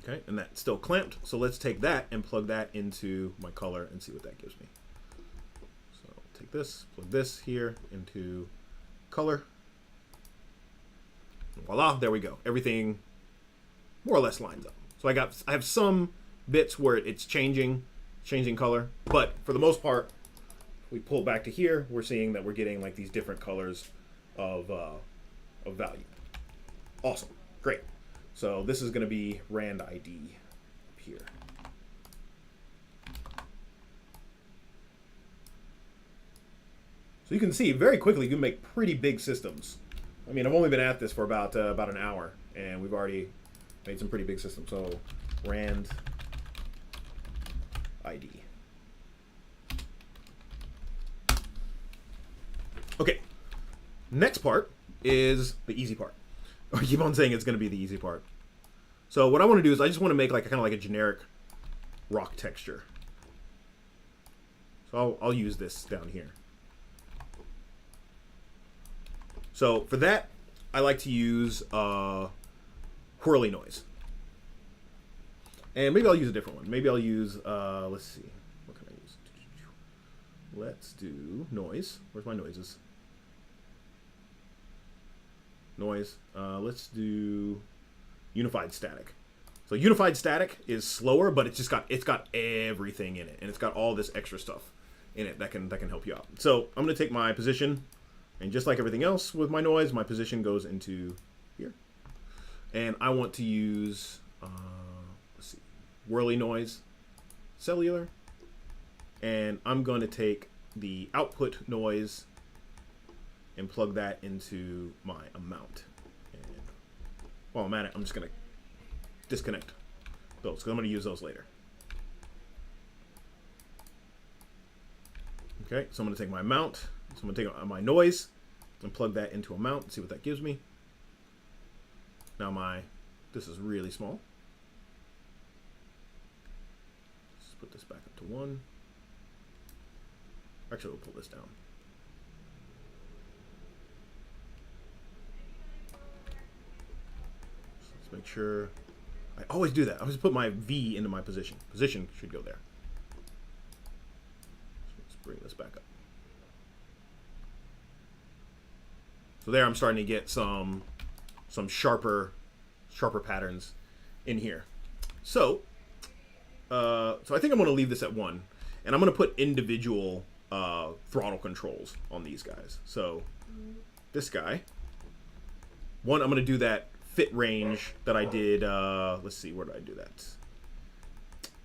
Okay, and that's still clamped. So let's take that and plug that into my color and see what that gives me. So take this, plug this here into color. Voila, there we go. Everything more or less lines up. So I have some bits where it's changing color, but for the most part, we pull back to here, we're seeing that we're getting like these different colors of value. Awesome, great. So this is going to be rand ID up here. So you can see very quickly you can make pretty big systems. I mean, I've only been at this for about an hour, and we've already made some pretty big systems. So rand ID. Okay, next part is the easy part. I keep on saying it's going to be the easy part. So what I want to do is I just want to make like kind of like a generic rock texture. So I'll use this down here. So for that, I like to use whirly noise. And maybe I'll use a different one. Maybe I'll use, let's see, what can I use? Let's do noise. Where's my noises? Noise. Let's do unified static. So unified static is slower, but it's got everything in it, and it's got all this extra stuff in it that can help you out. So I'm going to take my position, and just like everything else with my noise, my position goes into here, and I want to use let's see, whirly noise, cellular, and I'm going to take the output noise and plug that into my amount. And while I'm at it, I'm just going to disconnect those because I'm going to use those later. Okay, so I'm going to take my amount. So I'm going to take my noise and plug that into amount and see what that gives me. Now this is really small. Let's put this back up to 1. Actually, we'll pull this down. Let's make sure. I always do that. I always put my V into my position. Position should go there. So let's bring this back up. So there I'm starting to get some sharper patterns in here. So I think I'm going to leave this at 1, and I'm going to put individual throttle controls on these guys. So this guy, I'm going to do that fit range that I did. Let's see, where did I do that?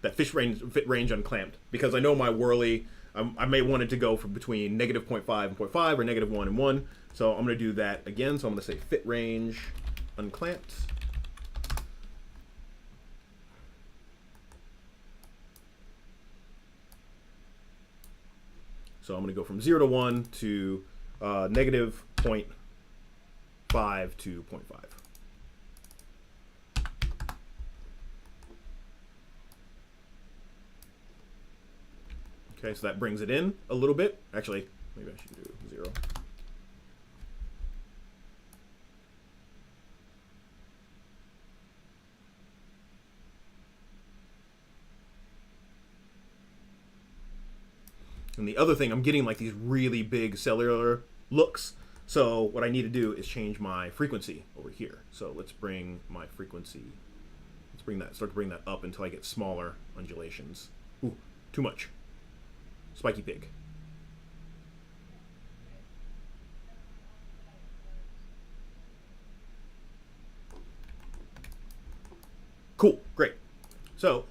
That fit range unclamped, because I know my whirly. I may want it to go from between negative 0.5 and 0.5 or negative 1 and 1. So I'm going to do that again. So I'm going to say fit range unclamped. So I'm going to go from 0 to 1 to negative 0.5 to 0.5. Okay, so that brings it in a little bit. Actually, maybe I should do 0. And the other thing, I'm getting like these really big cellular looks. So what I need to do is change my frequency over here. So let's bring my frequency, start to bring that up until I get smaller undulations. Ooh, too much. Spiky pig. Cool, great. So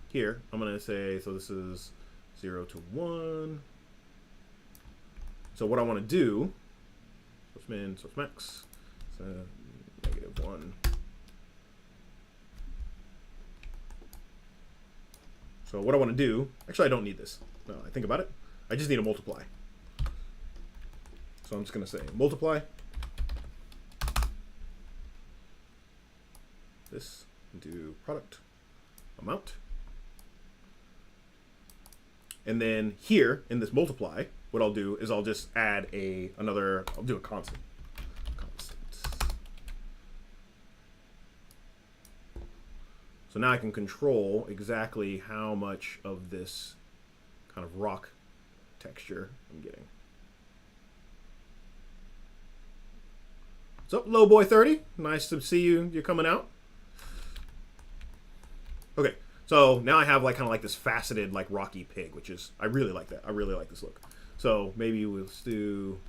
here, I'm going to say, so this is 0 to 1. So what I want to do, source min, source max, so negative 1. So what I want to do, actually I don't need this. No, I think about it. I just need a multiply. So I'm just going to say multiply this into product amount. And then here in this multiply, what I'll do is I'll just add I'll do a constant. So now I can control exactly how much of this kind of rock texture I'm getting. What's up, low boy 30? Nice to see you. You're coming out. Okay, so now I have like kind of like this faceted like rocky pig, which is, I really like that. I really like this look. So maybe we'll do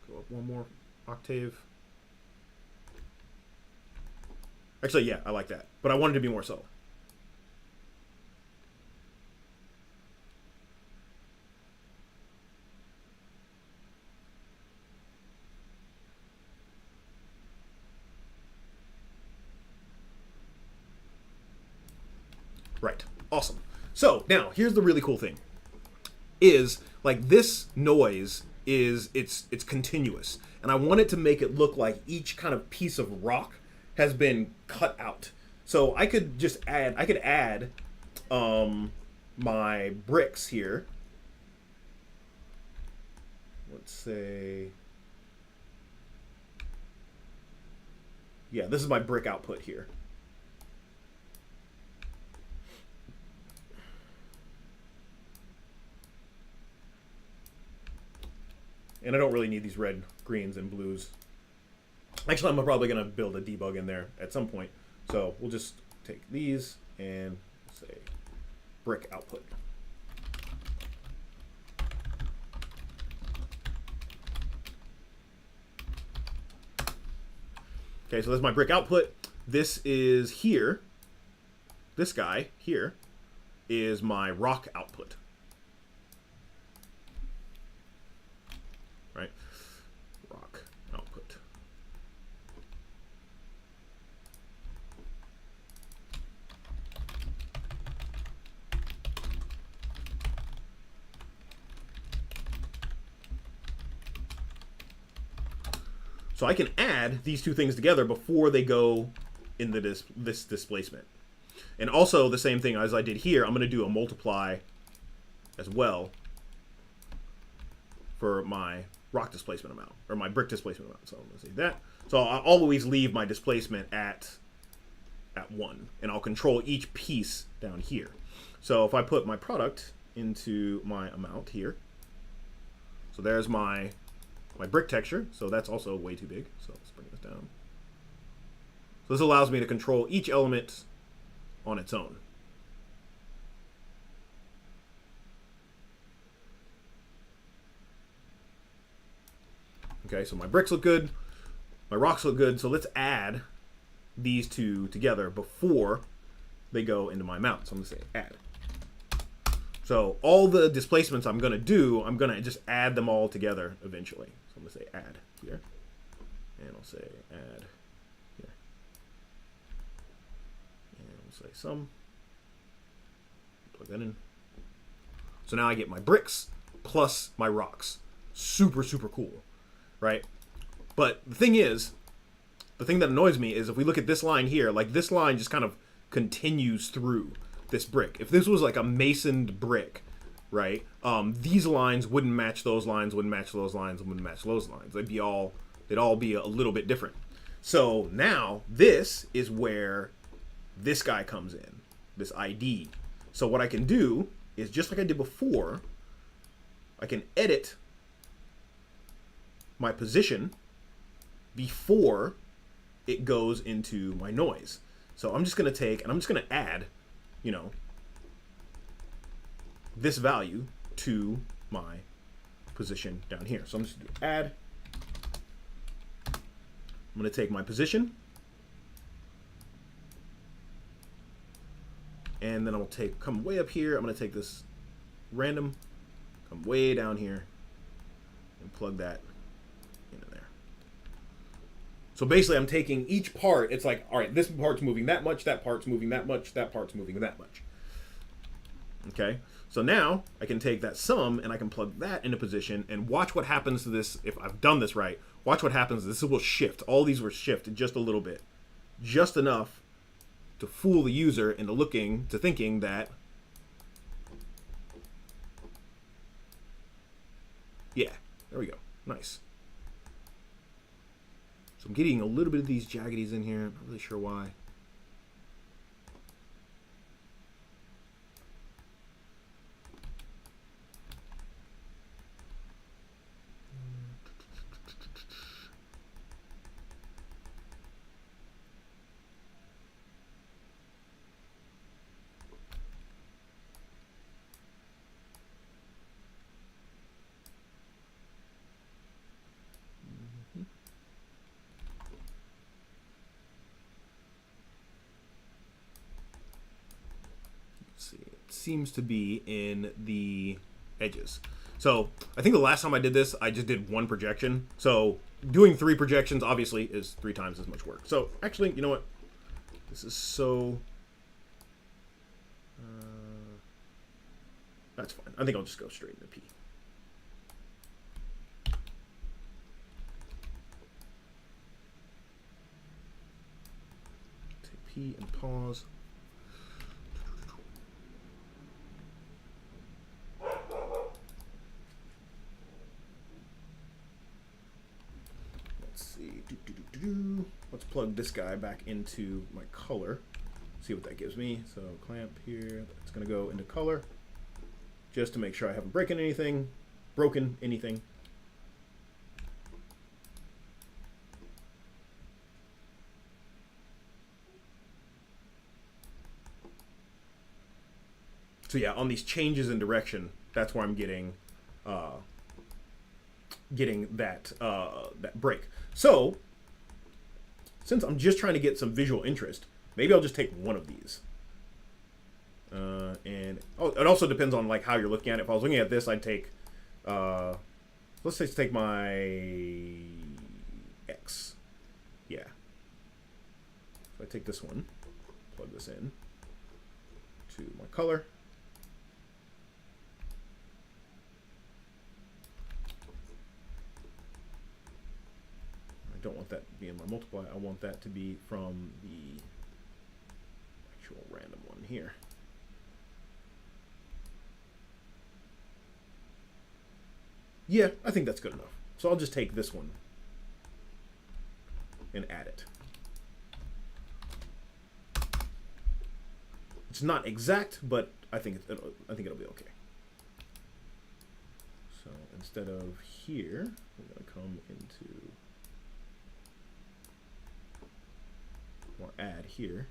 go up one more octave. Actually, yeah, I like that, but I wanted to be more subtle. Right. Awesome. So now here's the really cool thing is like this noise is it's continuous, and I want it to make it look like each kind of piece of rock has been cut out. So I could just add my bricks here. Let's say, yeah, this is my brick output here. And I don't really need these red, greens, and blues. Actually, I'm probably going to build a debug in there at some point. So we'll just take these and say brick output. Okay, so that's my brick output. This is here. This guy here is my rock output. Right? Rock output. So I can add these two things together before they go into this displacement. And also the same thing as I did here, I'm going to do a multiply as well for my rock displacement amount, or my brick displacement amount. So I'm going to say that. So I'll always leave my displacement at 1, and I'll control each piece down here. So if I put my product into my amount here, so there's my brick texture. So that's also way too big. So let's bring this down. So this allows me to control each element on its own. Okay, so my bricks look good, my rocks look good, so let's add these two together before they go into my mount. So I'm going to say add. So all the displacements I'm going to do, I'm going to just add them all together eventually. So I'm going to say add here. And I'll say add here. And I'll say sum. Plug that in. So now I get my bricks plus my rocks. Super, super cool, right? But the thing is, the thing that annoys me is if we look at this line here, like this line just kind of continues through this brick. If this was like a masoned brick, right? These lines wouldn't match those lines, wouldn't match those lines, wouldn't match those lines. They'd all be a little bit different. So now this is where this guy comes in, this ID. So what I can do is just like I did before, I can edit my position before it goes into my noise. So I'm just going to take, and I'm just going to add, you know, this value to my position down here. So I'm just going to add. I'm going to take my position, and then I'll come way up here. I'm going to take this random, come way down here, and plug that into there. So basically, I'm taking each part. It's like, all right, this part's moving that much, that part's moving that much, that part's moving that much. Okay, so now I can take that sum and I can plug that into position and watch what happens to this. If I've done this right, watch what happens. This will shift. All these will shift just a little bit, just enough to fool the user into thinking that, yeah, there we go, nice. So I'm getting a little bit of these jaggedies in here. I'm not really sure why. Seems to be in the edges. So I think the last time I did this, I just did one projection. So doing 3 projections obviously is 3 times as much work. So actually, you know what? This is so... that's fine. I think I'll just go straight into P. Take P and pause. Let's plug this guy back into my color. See what that gives me. So clamp here. It's going to go into color, just to make sure I haven't broken anything. So yeah, on these changes in direction, that's where I'm getting that that break. So since I'm just trying to get some visual interest, maybe I'll just take one of these. And it also depends on like how you're looking at it. If I was looking at this, I'd take, let's say take my X. Yeah. So I take this one, plug this in to my color. I don't want that to be in my multiply. I want that to be from the actual random one here. Yeah, I think that's good enough. So I'll just take this one and add it. It's not exact, but I think it'll be okay. So instead of here, we're going to come into or add here.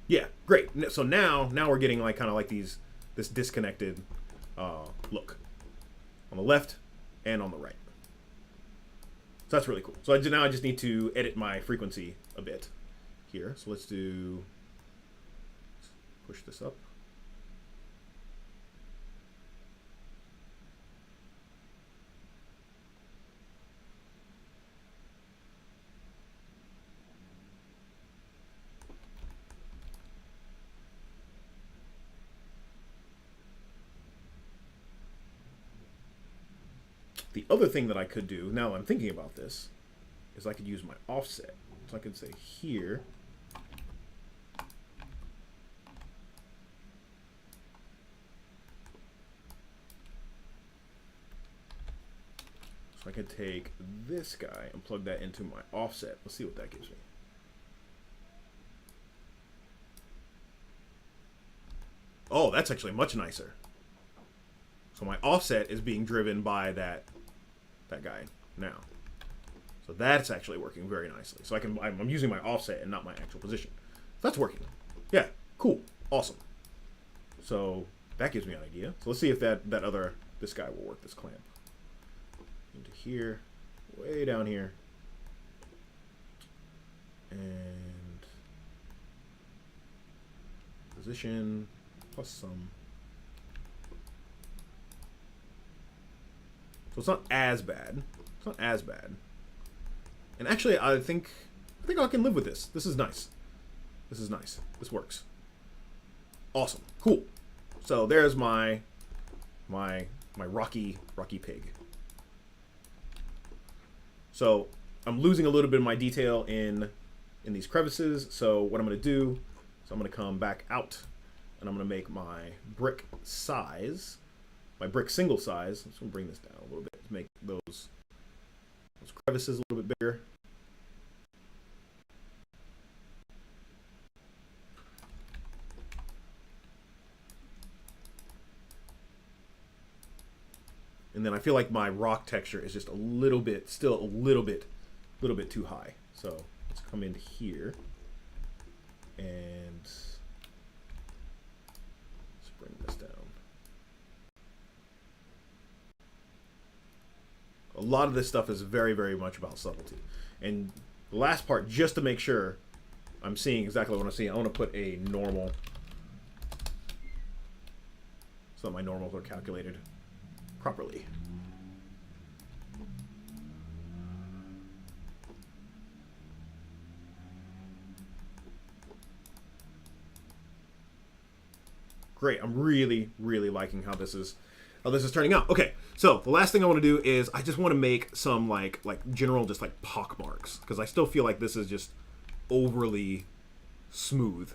Yeah, great. So now we're getting like kind of like this disconnected look on the left and on the right. So that's really cool. So now I just need to edit my frequency a bit here. So let's push this up. The other thing that I could do, now that I'm thinking about this, is I could use my offset. So I could say here, so I could take this guy and plug that into my offset. Let's see what that gives me. Oh, that's actually much nicer. So my offset is being driven by that guy now. So that's actually working very nicely. So I'm using my offset and not my actual position. So that's working. Yeah, cool, awesome. So that gives me an idea. So let's see if this guy will work, this clamp. Into here, way down here. And position plus some. So it's not as bad. It's not as bad. And actually, I think I can live with this. This is nice. This is nice. This works. Awesome. Cool. So there's my rocky pig. So I'm losing a little bit of my detail in these crevices. So what I'm going to do is I'm going to come back out and I'm going to make my brick size. My brick single size. I'm just going to bring this down a little bit to make those crevices a little bit bigger. And then I feel like my rock texture is just still a little bit too high. So let's come into here and let's bring this down. A lot of this stuff is very, very much about subtlety. And the last part, just to make sure I'm seeing exactly what I'm seeing, I want to put a normal so that my normals are calculated properly. Great. I'm really, really liking how this is turning out. Okay, so the last thing I want to do is I just want to make some like general just like pock marks, because I still feel like this is just overly smooth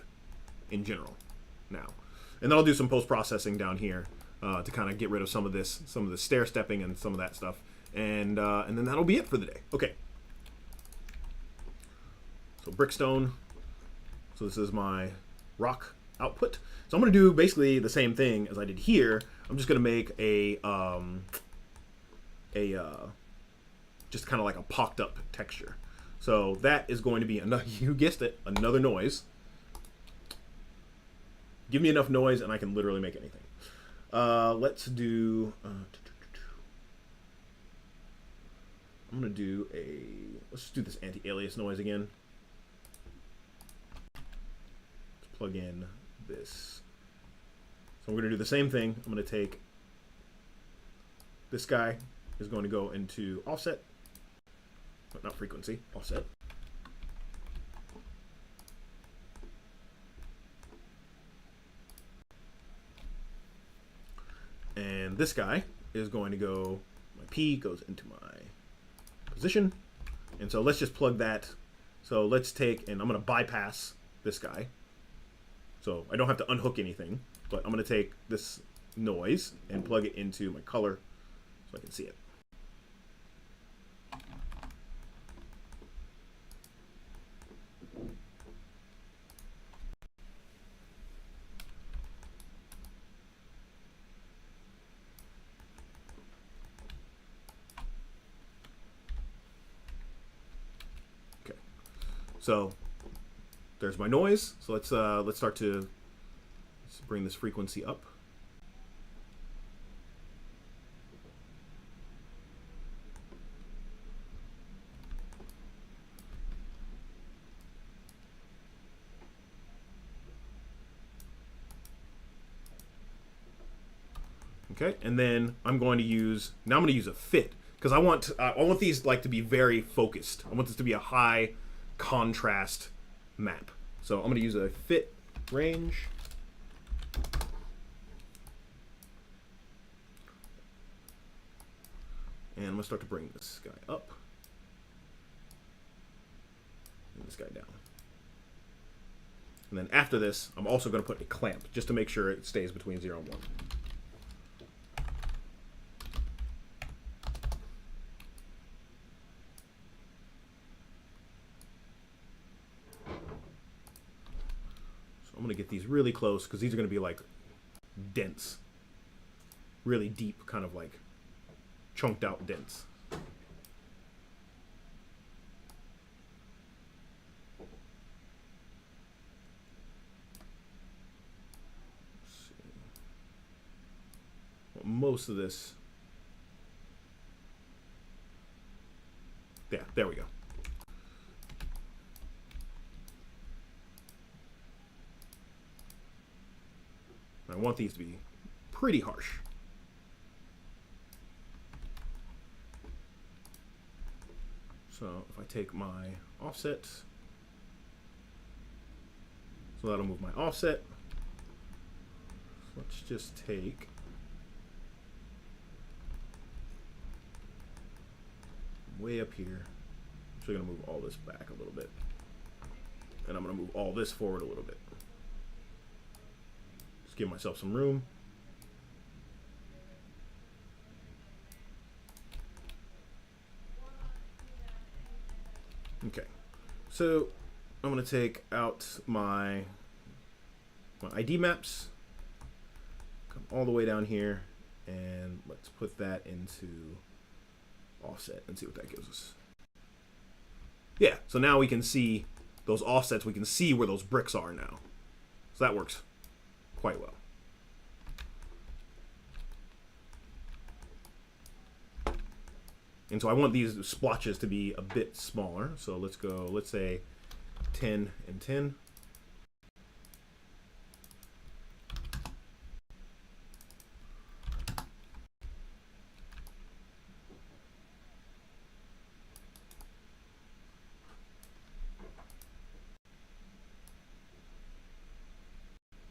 in general now. And then I'll do some post-processing down here to kind of get rid of some of the stair stepping and some of that stuff, and then that'll be it for the day. Okay. So brickstone. So this is my rock output. So I'm going to do basically the same thing as I did here. I'm just going to make just kind of like a pocked up texture. So that is going to be another, you guessed it, another noise. Give me enough noise and I can literally make anything. Let's do, let's just do this anti-alias noise again. Let's plug in this. So we're going to do the same thing. I'm going to take this guy is going to go into offset, but not frequency, offset. And this guy is going to go, my P goes into my position. And so let's just plug that. So let's take, and I'm going to bypass this guy. So I don't have to unhook anything, but I'm going to take this noise and plug it into my color so I can see it. Okay, so there's my noise. So let's bring this frequency up. Okay, and then I'm going to use, now I'm going to use a fit, because I want these like to be very focused. I want this to be a high contrast map. So I'm going to use a fit range. And I'm going to start to bring this guy up. And this guy down. And then after this, I'm also going to put a clamp, just to make sure it stays between 0 and 1. So I'm going to get these really close, because these are going to be like dense. Really deep, kind of like chunked out dents. Most of this. Yeah, there we go. I want these to be pretty harsh. So if I take my offset, so that'll move my offset. Let's just take way up here. So I'm going to move all this back a little bit. And I'm going to move all this forward a little bit. Just give myself some room. Okay. So I'm going to take out my ID maps. Come all the way down here. And let's put that into offset and see what that gives us. Yeah, so now we can see those offsets. We can see where those bricks are now. So that works quite well. And so I want these splotches to be a bit smaller. So let's go, let's say 10 and 10.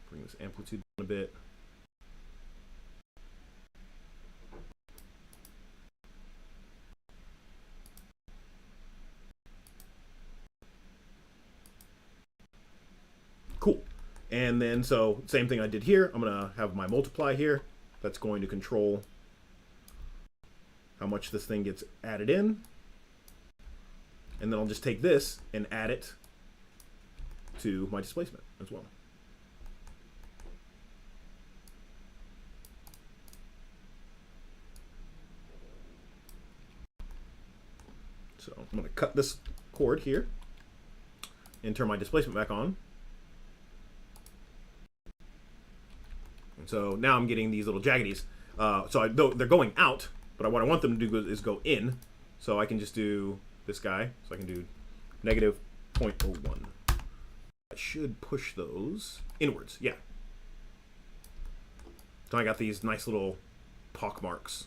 Bring this amplitude down a bit. Cool. And then, so same thing I did here. I'm going to have my multiply here. That's going to control how much this thing gets added in. And then I'll just take this and add it to my displacement as well. So I'm going to cut this cord here and turn my displacement back on. And so now I'm getting these little jaggities. They're going out, but what I want them to do is go in. So I can just do this guy. So I can do negative 0.01. I should push those inwards. Yeah. So I got these nice little pock marks.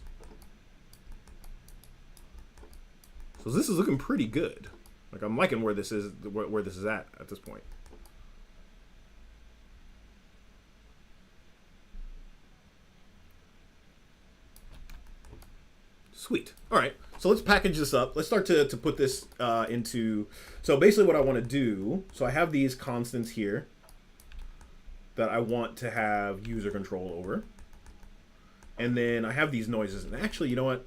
So this is looking pretty good. Like I'm liking where this is at this point. Sweet. All right. So let's package this up. Let's start to put this into. So basically, what I want to do. So I have these constants here that I want to have user control over, and then I have these noises. And actually, you know what?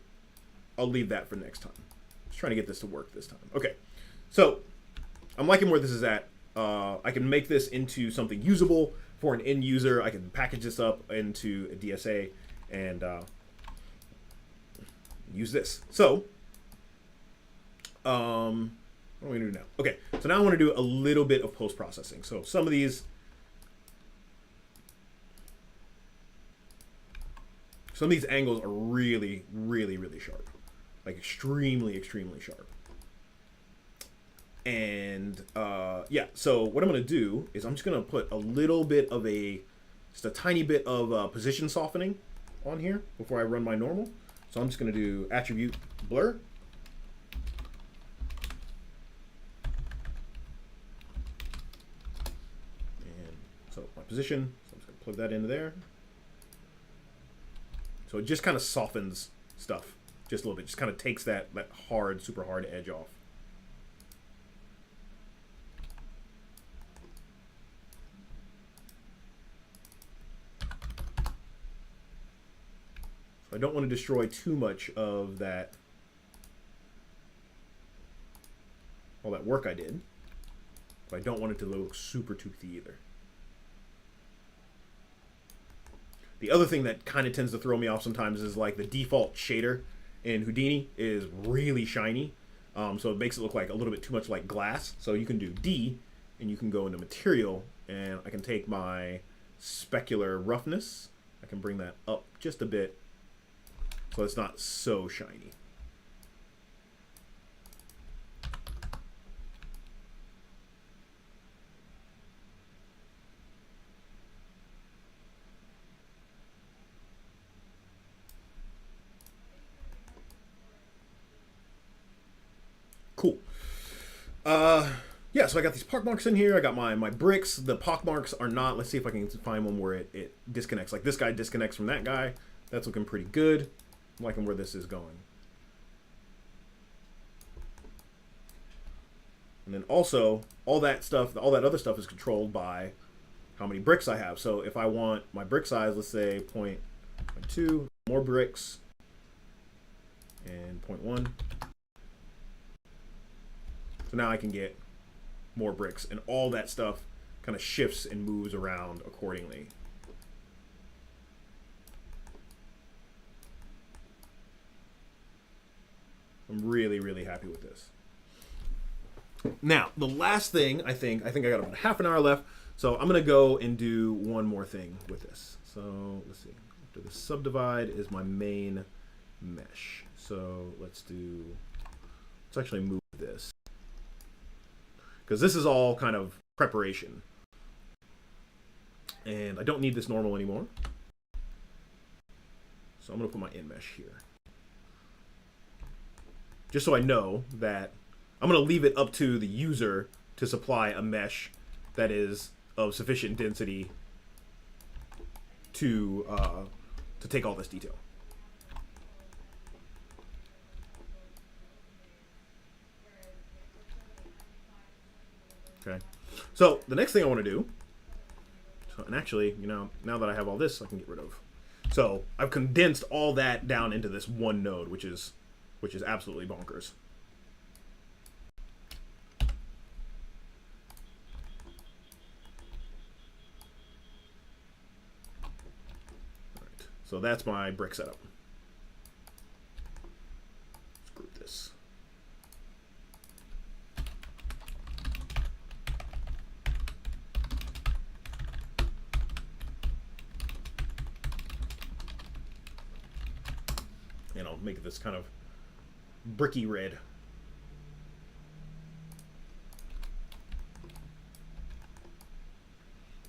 I'll leave that for next time. Trying to get this to work this time. Okay, so I'm liking where this is at. I can make this into something usable for an end user. I can package this up into a DSA and use this. So, what are we gonna do now? Okay, so now I want to do a little bit of post-processing. So some of these angles are really, really, really sharp. Like extremely, extremely sharp. And yeah, so what I'm going to do is I'm just going to put a little bit of just a tiny bit of position softening on here before I run my normal. So I'm just going to do attribute blur. And so my position, so I'm just going to plug that into there. So it just kind of softens stuff just a little bit. Just kind of takes that hard, super hard edge off. So I don't want to destroy too much of that, all that work I did. But I don't want it to look super toothy either. The other thing that kind of tends to throw me off sometimes is like the default shader in Houdini is really shiny. So it makes it look like a little bit too much like glass. So you can do D and you can go into material and I can take my specular roughness. I can bring that up just a bit so it's not so shiny. Cool. Yeah, so I got these pockmarks in here. I got my bricks. The pockmarks are not, let's see if I can find one where it disconnects. Like this guy disconnects from that guy. That's looking pretty good. I'm liking where this is going. And then also, all that other stuff is controlled by how many bricks I have. So if I want my brick size, let's say 0.2, more bricks, and 0.1. So now I can get more bricks, and all that stuff kind of shifts and moves around accordingly. I'm really, really happy with this. Now, the last thing, I think I got about half an hour left, so I'm going to go and do one more thing with this. So let's see. After the subdivide is my main mesh. So let's actually move this, because this is all kind of preparation. And I don't need this normal anymore. So I'm going to put my in mesh here. Just so I know that I'm going to leave it up to the user to supply a mesh that is of sufficient density to take all this detail. Okay. So the next thing I want to do, and actually, now that I have all this, I can get rid of. So I've condensed all that down into this one node, which is absolutely bonkers. All right. So that's my brick setup. Let's group this. And I'll make this kind of bricky red.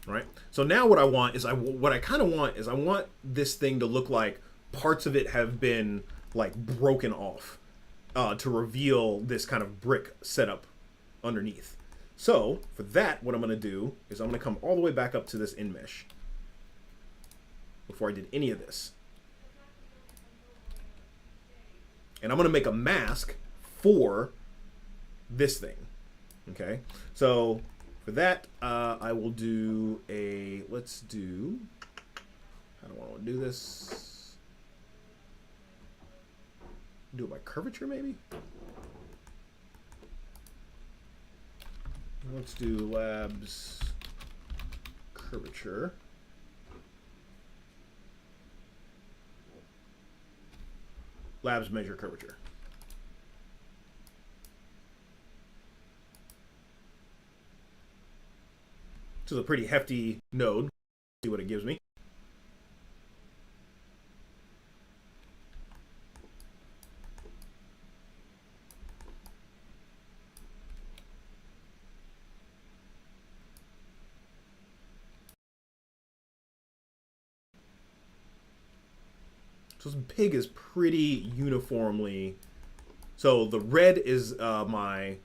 All right. So now what I want is I want this thing to look like parts of it have been like broken off to reveal this kind of brick setup underneath. So for that, what I'm going to do is I'm going to come all the way back up to this in mesh before I did any of this. And I'm going to make a mask for this thing. Okay, so for that, I will do a, let's do, I don't want to do this. Do it by curvature, maybe? Let's do labs curvature. Labs measure curvature. This is a pretty hefty node. Let's see what it gives me. So this pig is pretty uniformly. So the red is my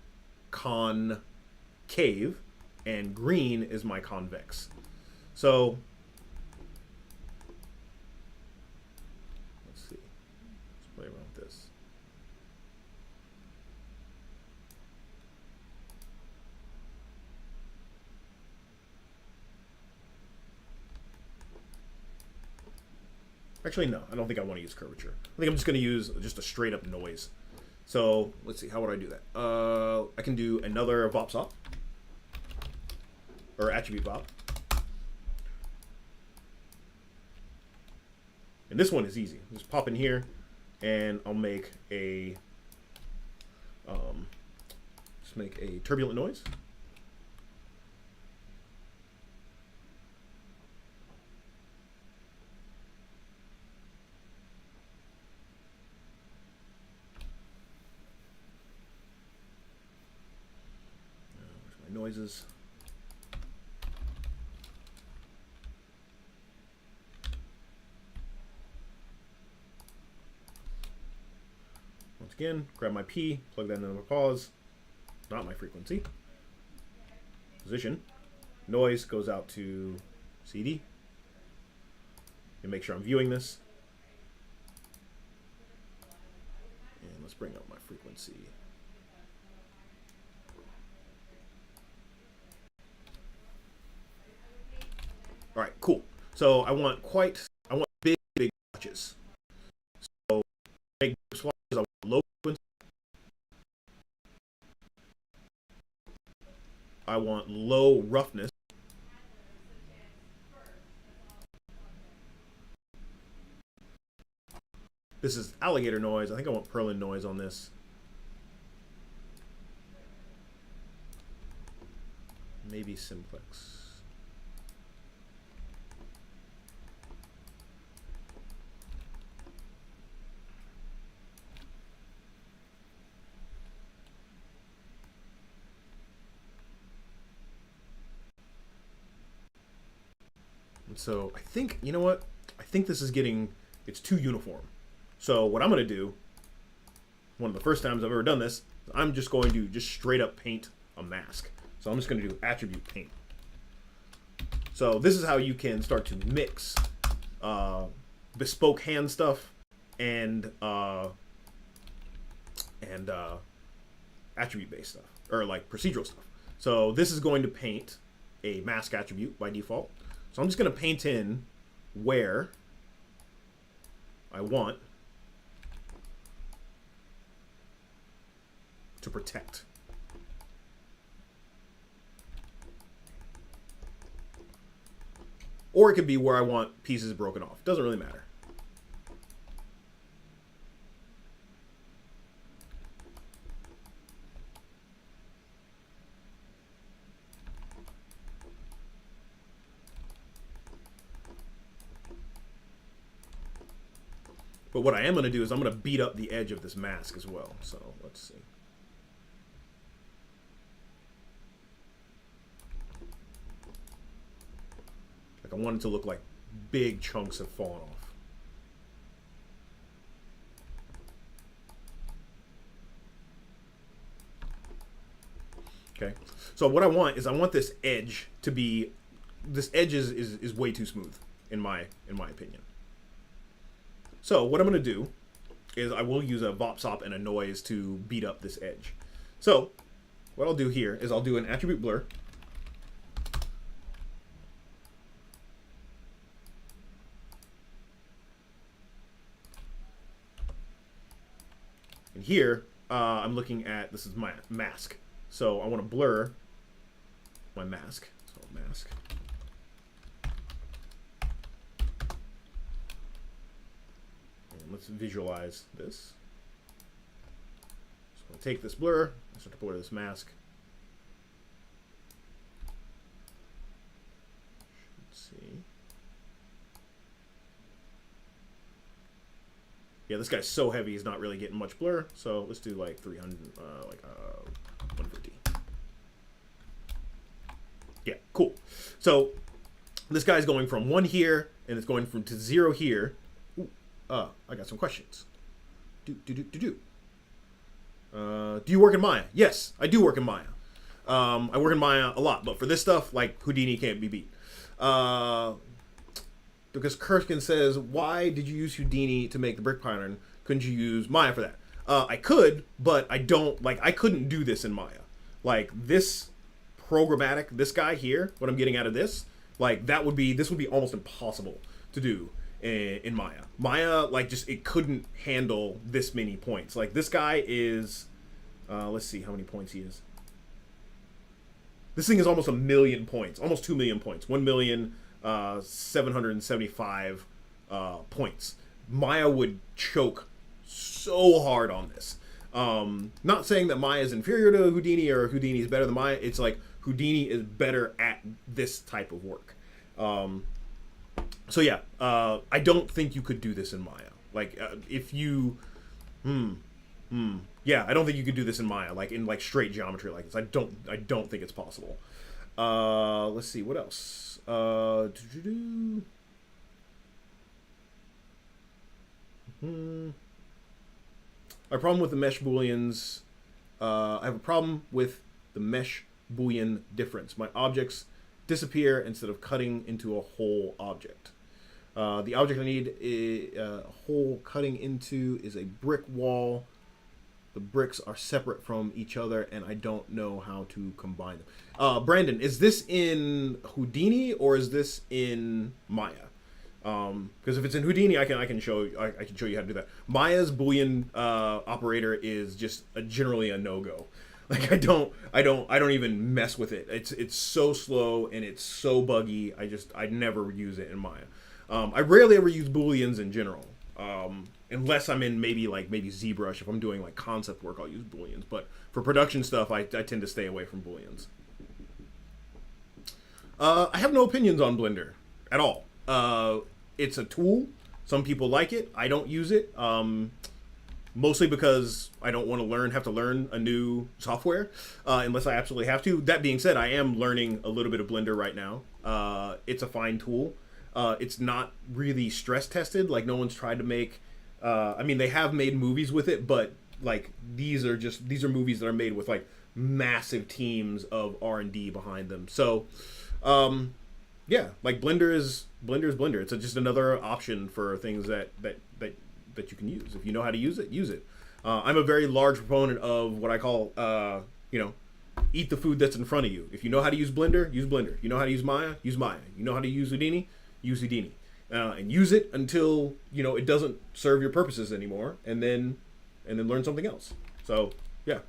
concave, and green is my convex. So let's see. Let's play around with this. Actually, no. I don't think I want to use curvature. I think I'm just going to use just a straight up noise. So let's see. How would I do that? I can do another Vops or attribute Vop. And this one is easy. Just pop in here, and I'll make a turbulent noise. Where's my noises? Once again, grab my P, plug that into my pause, not my frequency. Position. Noise goes out to CD. And make sure I'm viewing this. And let's bring up my frequency. All right, cool. So I want big swatches. So big swatches. I want low frequency. I want low roughness. This is alligator noise. I think I want purlin noise on this. Maybe simplex. And so I think, you know what? I think this is it's too uniform. So what I'm going to do, one of the first times I've ever done this, I'm just going to just straight up paint a mask. So I'm just going to do attribute paint. So this is how you can start to mix bespoke hand stuff and attribute based stuff, or like procedural stuff. So this is going to paint a mask attribute by default. So I'm just going to paint in where I want to protect. Or it could be where I want pieces broken off. Doesn't really matter. But what I am going to do is I'm going to beat up the edge of this mask as well. So let's see. Like I want it to look like big chunks have fallen off. Okay. So what I want this edge to be, this edge is way too smooth in my opinion. So what I'm going to do is I will use a Vops and a noise to beat up this edge. So what I'll do here is I'll do an attribute blur. And here I'm looking at, this is my mask. So I want to blur my mask. So mask. Let's visualize this. So I'll take this blur, I start to blur this mask. Let's see. Yeah, this guy's so heavy, he's not really getting much blur. So let's do like 300, 150. Yeah, cool. So this guy's going from 1 here, and it's going to 0 here. Ooh, I got some questions. Do you work in Maya? Yes, I do work in Maya. I work in Maya a lot, but for this stuff, like, Houdini can't be beat. Because Kirskin says, why did you use Houdini to make the brick pattern? Couldn't you use Maya for that? I could, but I don't, like, I couldn't do this in Maya. Like, this programmatic, this guy here, what I'm getting out of this, like, this would be almost impossible to do in Maya. Maya, like, just, it couldn't handle this many points. Like, this guy is, let's see how many points he is. This thing is almost 1 million points, almost 2 million points, 1,775,000 points. Maya would choke so hard on this. Not saying that Maya is inferior to Houdini or Houdini is better than Maya. It's like Houdini is better at this type of work. So yeah, I don't think you could do this in Maya. Like, if you, yeah, I don't think you could do this in Maya, like in like straight geometry like this. I don't think it's possible. Let's see what else. My problem with the mesh booleans. I have a problem with the mesh boolean difference. My objects disappear instead of cutting into a whole object. The object I need a hole cutting into is a brick wall. The bricks are separate from each other, and I don't know how to combine them. Brandon, is this in Houdini or is this in Maya? Because if it's in Houdini, I can show you how to do that. Maya's Boolean operator is just generally a no-go. Like, I don't even mess with it. It's so slow and it's so buggy. I never use it in Maya. I rarely ever use Booleans in general. Unless I'm in maybe ZBrush. If I'm doing like concept work, I'll use Booleans. But for production stuff, I tend to stay away from Booleans. I have no opinions on Blender at all. It's a tool. Some people like it. I don't use it. Mostly because I don't want to have to learn a new software unless I absolutely have to. That being said, I am learning a little bit of Blender right now. It's a fine tool. It's not really stress tested. Like, no one's tried to make. I mean, they have made movies with it, but like these are movies that are made with like massive teams of R&D behind them. So, yeah, like Blender is Blender. It's just another option for things that you can use. If you know how to use it, use it. I'm a very large proponent of what I call, eat the food that's in front of you. If you know how to use Blender, use Blender. You know how to use Maya, use Maya. You know how to use Houdini, use Houdini. And use it until, it doesn't serve your purposes anymore, and then learn something else. So, yeah.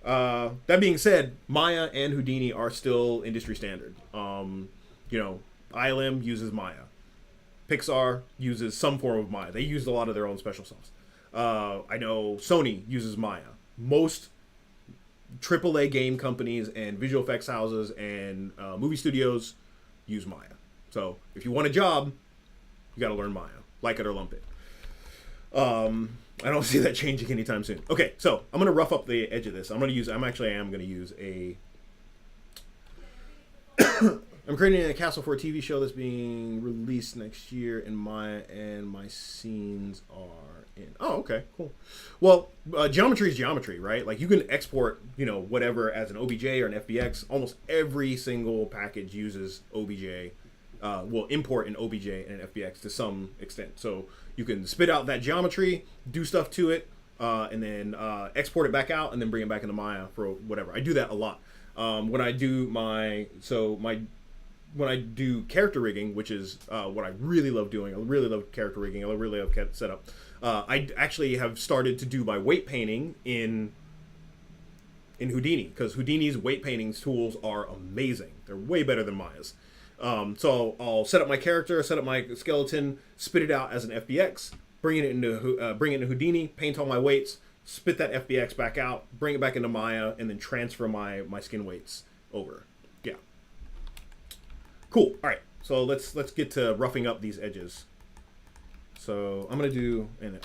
That being said, Maya and Houdini are still industry standard. ILM uses Maya. Pixar uses some form of Maya. They use a lot of their own special sauce. I know Sony uses Maya. Most AAA game companies and visual effects houses and movie studios use Maya. So if you want a job, you got to learn Maya. Like it or lump it. I don't see that changing anytime soon. Okay, so I'm going to rough up the edge of this. I'm going to use a... I'm creating a castle for a TV show that's being released next year in Maya, and my scenes are in... Oh, okay, cool. Well, geometry is geometry, right? Like, you can export, whatever as an OBJ or an FBX. Almost every single package uses OBJ. Will import an OBJ and an FBX to some extent. So you can spit out that geometry, do stuff to it, and then export it back out, and then bring it back into Maya for whatever. I do that a lot. When I do when I do character rigging, which is what I really love doing. I really love character rigging. I really love setup. I actually have started to do my weight painting in Houdini, because Houdini's weight paintings tools are amazing. They're way better than Maya's. So I'll set up my character, set up my skeleton, spit it out as an FBX, bring it into Houdini, paint all my weights, spit that FBX back out, bring it back into Maya, and then transfer my skin weights over. Yeah. Cool. All right. So let's get to roughing up these edges. So I am gonna do an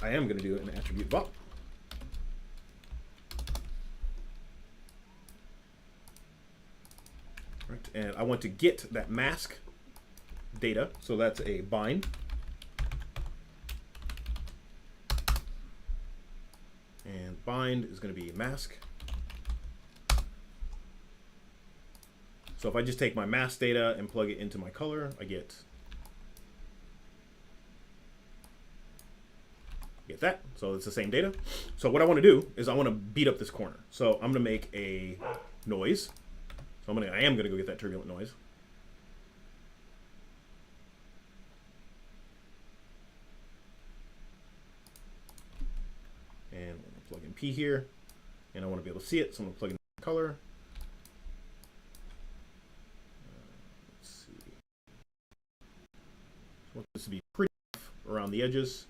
attribute Vop. Right, and I want to get that mask data, so that's a bind. bind is going to be mask. So if I just take my mask data and plug it into my color, I get that. So it's the same data. So what I want to do is I want to beat up this corner. So I'm going to make a noise. So I am going to go get that turbulent noise. And I'm going to plug in P here. And I want to be able to see it, so I'm going to plug in color. Let's see. I want this to be pretty rough around the edges.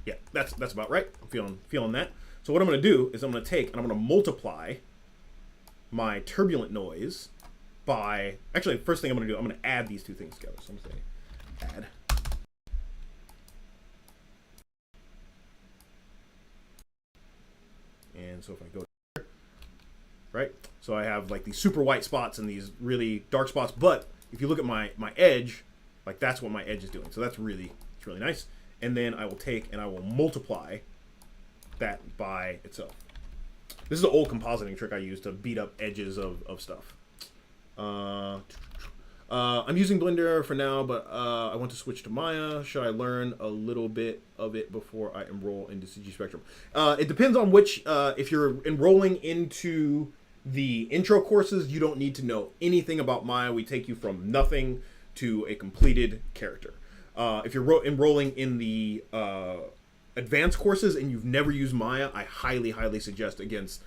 Yeah, that's about right. I'm feeling that. So what I'm going to do is I'm going to take and I'm going to multiply my turbulent noise by, actually, first thing I'm going to do, I'm going to add these two things together. So I'm going to say add. And so if I go here, right? So I have like these super white spots and these really dark spots. But if you look at my edge, like that's what my edge is doing. So it's really nice. And then I will take and I will multiply that by itself. This is an old compositing trick I use to beat up edges of stuff. I'm using Blender for now, but I want to switch to Maya. Should I learn a little bit of it before I enroll into CG Spectrum? It depends on which, if you're enrolling into the intro courses, you don't need to know anything about Maya. We take you from nothing to a completed character. If you're enrolling in the advanced courses and you've never used Maya, I highly suggest against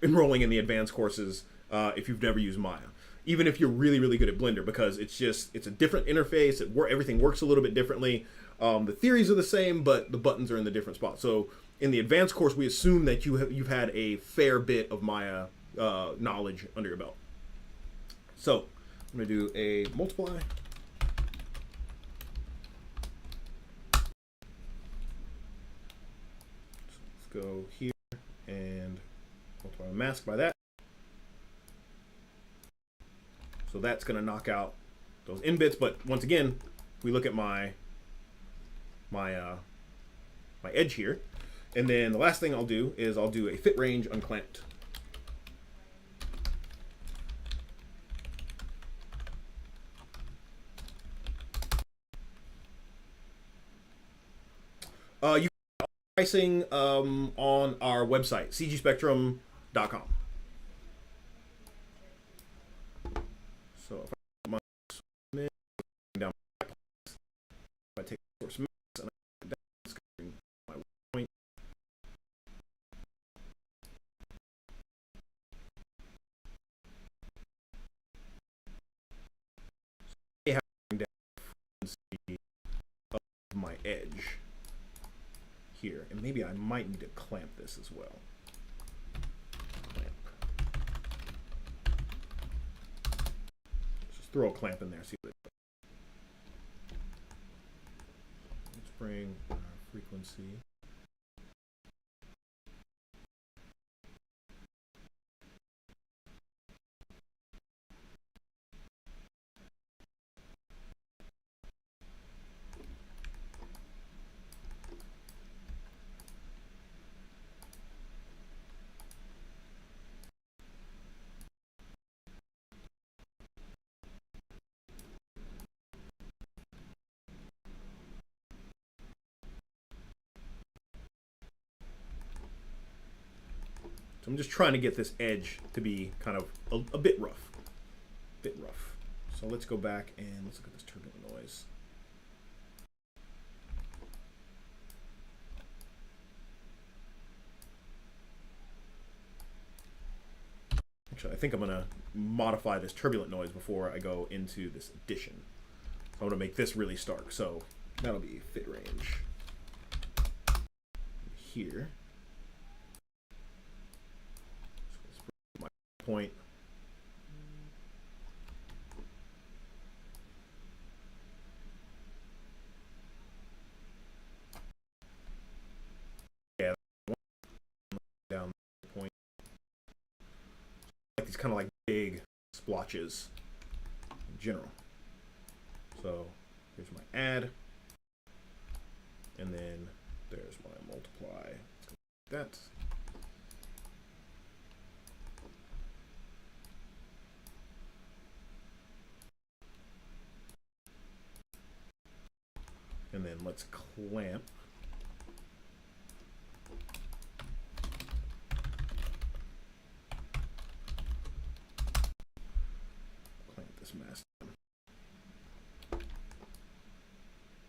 enrolling in the advanced courses if you've never used Maya. Even if you're really good at Blender, because it's a different interface. Everything works a little bit differently. The theories are the same, but the buttons are in the different spots. So in the advanced course, we assume that you've had a fair bit of Maya knowledge under your belt. So I'm going to do a multiply. Go here and multiply my mask by that. So that's going to knock out those in bits. But once again, we look at my edge here, and then the last thing I'll do is I'll do a fit range unclamped. You pricing on our website, cgspectrum.com. So if I put my down, if I take the source max and I put it down, my point. So I have down frequency of my edge here, and maybe I might need to clamp this as well. Clamp. Just throw a clamp in there, see what it does. Let's bring our frequency. So I'm just trying to get this edge to be kind of a bit rough. So let's go back and let's look at this turbulent noise. Actually, I think I'm going to modify this turbulent noise before I go into this addition. So I'm going to make this really stark. So that'll be fit range here. Point. kind of like big splotches in general. So here's my add, and then there's my multiply. Like that. And then let's clamp. Clamp this mask down.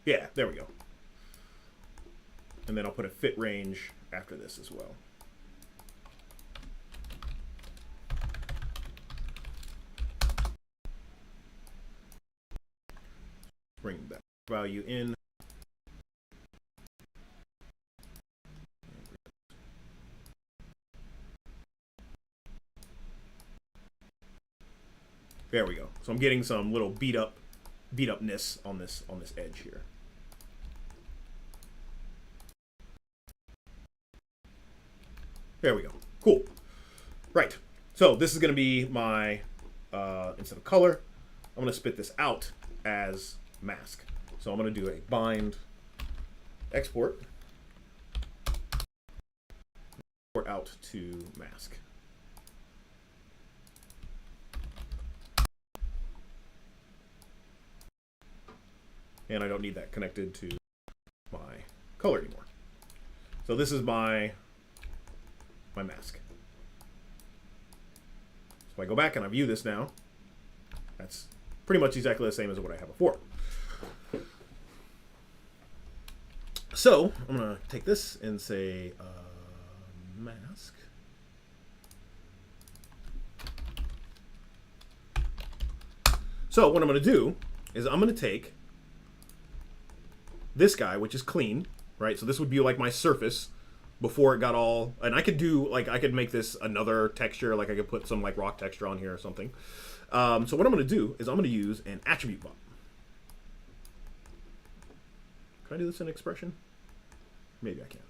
Yeah, there we go. And then I'll put a fit range after this as well. Bring that value in. There we go. So I'm getting some little beat upness on this edge here. There we go. Cool. Right. So this is going to be my instead of color, I'm going to spit this out as mask. So I'm going to do a bind export out to mask. And I don't need that connected to my color anymore. So this is my mask. So if I go back and I view this now, that's pretty much exactly the same as what I had before. So I'm going to take this and say mask. So what I'm going to do is I'm going to take this guy, which is clean, right? So this would be like my surface before it got all, and I could do, like, I could make this another texture, like I could put some like rock texture on here or something. So what I'm going to do is I'm going to use an attribute Vop. Can I do this in expression? Maybe I can.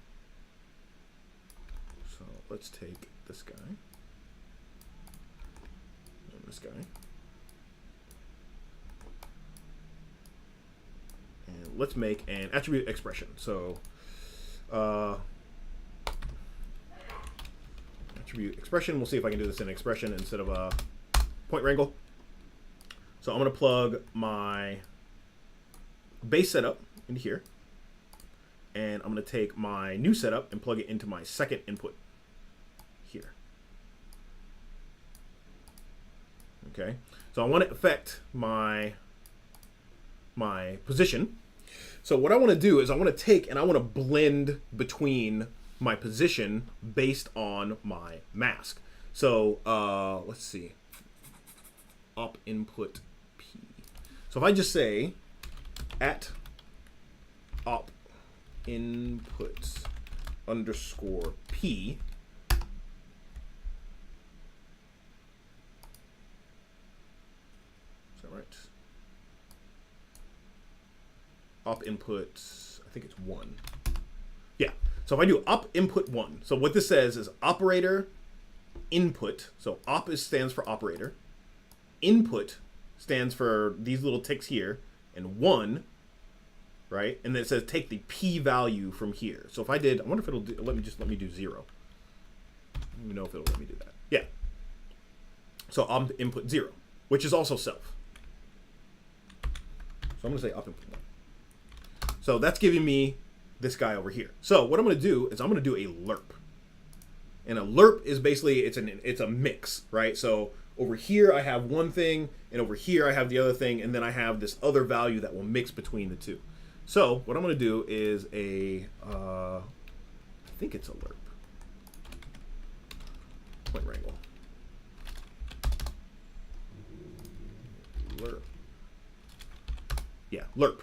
So let's take this guy and this guy. And let's make an attribute expression. So attribute expression, we'll see if I can do this in expression instead of a point wrangle. So I'm going to plug my base setup into here. And I'm going to take my new setup and plug it into my second input here. Okay, so I want to affect my position. So what I want to do is I want to take and I want to blend between my position based on my mask. So let's see, op input p. So if I just say at op input underscore p, is that right? Op input, I think it's 1. Yeah, so if I do op input 1, so what this says is operator input. So op stands for operator, input stands for these little ticks here, and 1, right? And then it says take the p value from here. So if I did, I wonder if it'll do, let me do 0. I don't even know if it'll let me do that. Yeah. So op input 0, which is also self. So I'm gonna say op input 1. So that's giving me this guy over here. So what I'm going to do is I'm going to do a lerp. And a lerp is basically, it's a mix, right? So over here I have one thing, and over here I have the other thing, and then I have this other value that will mix between the two. So what I'm going to do is I think it's a lerp. Point wrangle. Lerp. Yeah, lerp.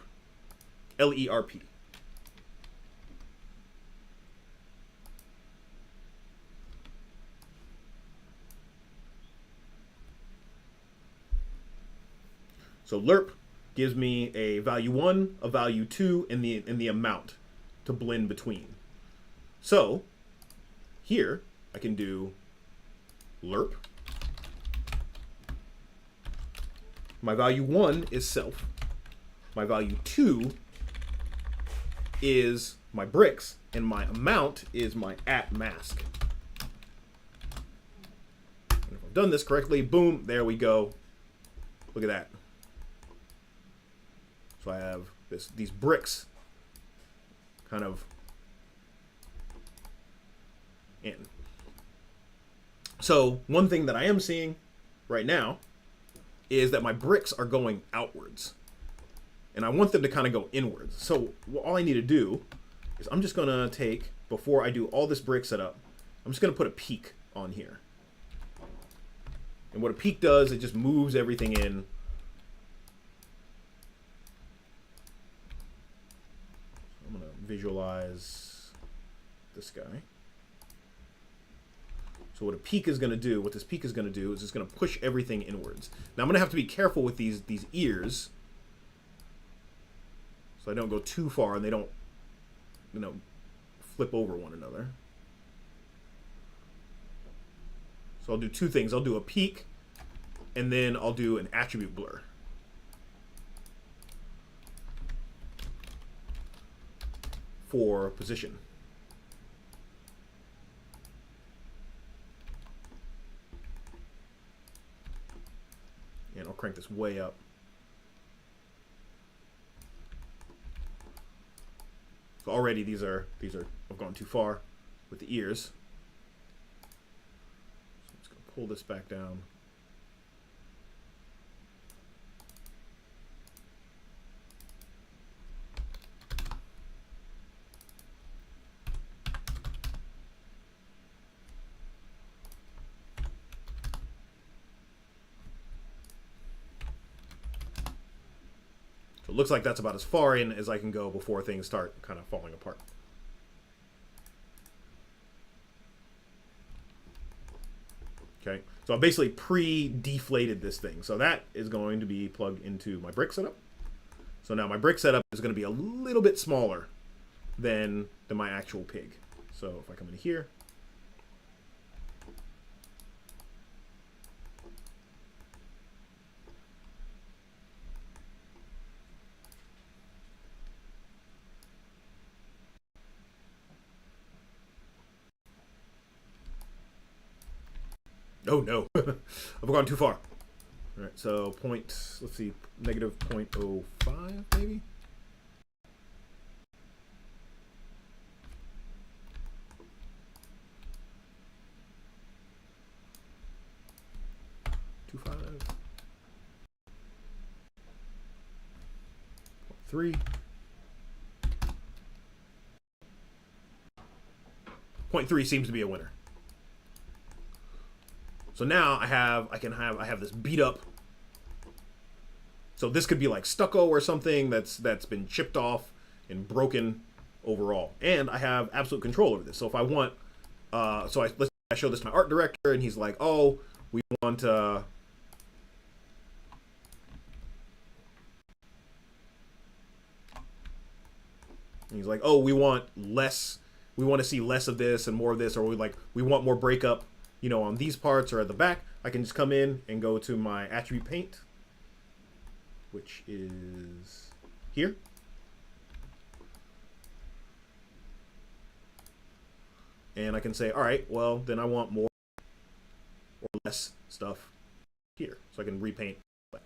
L-E-R-P. So lerp gives me a value 1, a value 2, and the amount to blend between. So here I can do lerp My value 1 is self. My value 2 is my bricks, and my amount is my @mask. And if I've done this correctly, boom, there we go. Look at that. So I have these bricks kind of in. So one thing that I am seeing right now is that my bricks are going outwards. And I want them to kind of go inwards. So all I need to do is I'm just going to take, before I do all this brick setup, I'm just going to put a peak on here. And what a peak does, it just moves everything in. I'm going to visualize this guy. So what a peak is going to do, what this peak is going to do is it's going to push everything inwards. Now I'm going to have to be careful with these ears, so I don't go too far and they don't, you know, flip over one another. So I'll do two things. I'll do a peak, and then I'll do an attribute blur. For position. And I'll crank this way up. So already these are I've gone too far with the ears. So I'm just gonna pull this back down. So it looks like that's about as far in as I can go before things start kind of falling apart. Okay, so I basically pre-deflated this thing. So that is going to be plugged into my brick setup. So now my brick setup is going to be a little bit smaller than my actual pig. So if I come in here, oh no, I've gone too far. All right, so let's see, negative 0.05 maybe? .3. 0.3 seems to be a winner. So now I have this beat up. So this could be like stucco or something that's been chipped off and broken overall. And I have absolute control over this. So if I want, I show this to my art director, and he's like, "Oh, we want." And he's like, "Oh, we want less. We want to see less of this and more of this, or we want more breakup." You know, on these parts or at the back, I can just come in and go to my attribute paint, which is here. And I can say, all right, well, then I want more or less stuff here. So I can repaint that.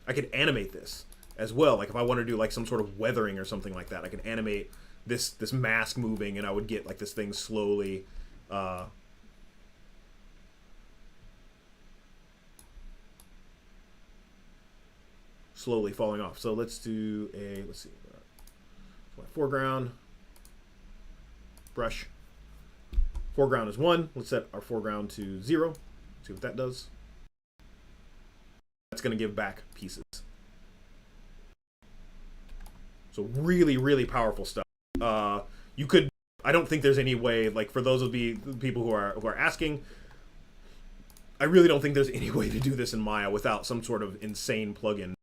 I could animate this as well. Like if I want to do like some sort of weathering or something like that, I can animate this mask moving, and I would get like this thing slowly falling off. So let's see, my foreground brush. Foreground is 1. Let's set our foreground to 0. See what that does. That's going to give back pieces. So really, really powerful stuff. You could, I don't think there's any way, like for those of the people who are asking, I really don't think there's any way to do this in Maya without some sort of insane plugin.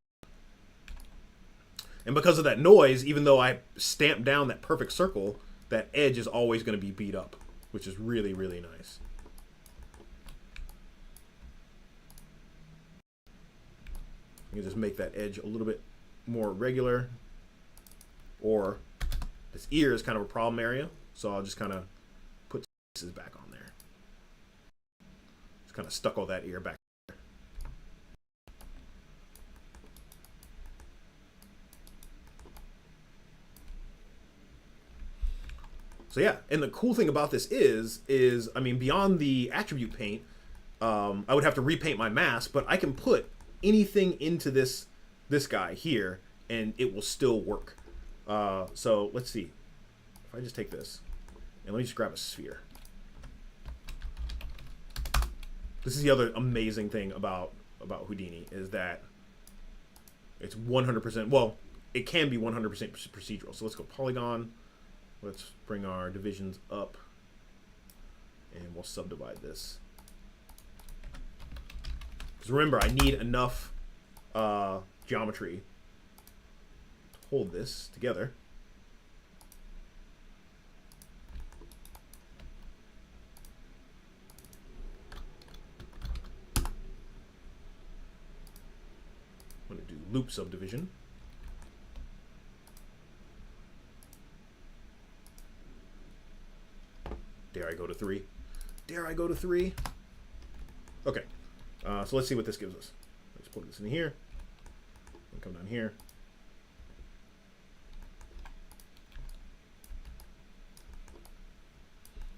And because of that noise, even though I stamp down that perfect circle, that edge is always going to be beat up, which is really, really nice. You can just make that edge a little bit more regular. Or this ear is kind of a problem area, so I'll just kind of put pieces back on there. Just kind of stucco that ear back there. So yeah, and the cool thing about this is I mean, beyond the attribute paint, I would have to repaint my mask, but I can put anything into this guy here, and it will still work. So let's see. If I just take this, and let me just grab a sphere. This is the other amazing thing about Houdini, is that it's 100%, well, it can be 100% procedural. So let's go polygon. Let's bring our divisions up, and we'll subdivide this. Because remember, I need enough geometry to hold this together. I'm going to do loop subdivision. Dare I go to 3? Dare I go to 3? Okay. So let's see what this gives us. Let's plug this in here. Come down here.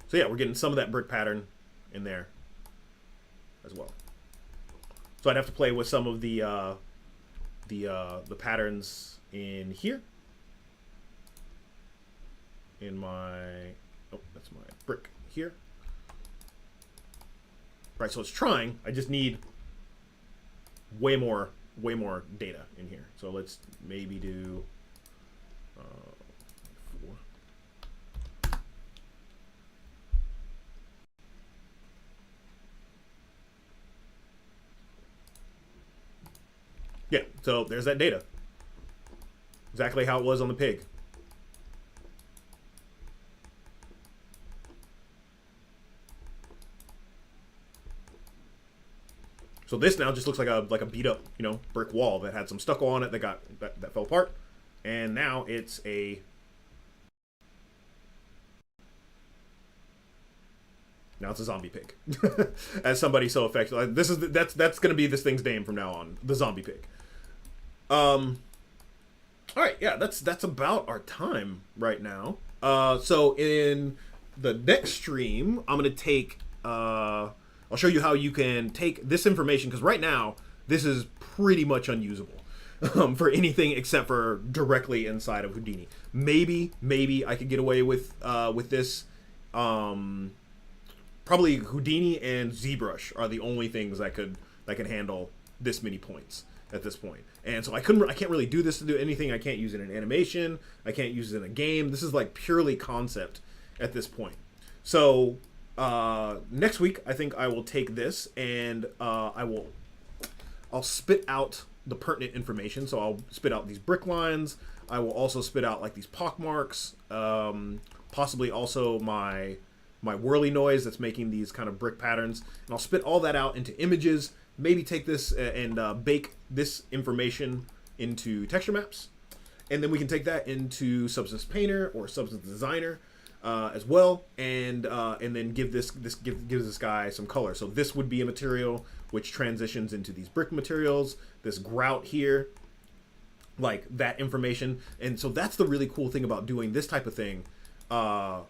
So yeah, we're getting some of that brick pattern in there as well. So I'd have to play with some of the patterns in here. In my, oh, that's my brick here. Right, so it's trying. I just need way more data in here. So let's maybe do 4. Yeah, so there's that data. Exactly how it was on the pig. So this now just looks like a beat up, you know, brick wall that had some stucco on it that fell apart, and now it's a zombie pig. As somebody so effective, like, that's going to be this thing's name from now on, the zombie pig. All right, yeah, that's about our time right now. So in the next stream, I'm going to take I'll show you how you can take this information, because right now this is pretty much unusable for anything except for directly inside of Houdini. Maybe I could get away with this. Probably Houdini and ZBrush are the only things that could handle this many points at this point. And so I can't really do this to do anything. I can't use it in animation. I can't use it in a game. This is like purely concept at this point. So next week, I think I will take this and I'll spit out the pertinent information. So I'll spit out these brick lines. I will also spit out like these pock marks, possibly also my whirly noise that's making these kind of brick patterns. And I'll spit all that out into images, maybe take this and bake this information into texture maps. And then we can take that into Substance Painter or Substance Designer as well, and then gives this guy some color. So this would be a material which transitions into these brick materials, this grout here, like that information. And so that's the really cool thing about doing this type of thing over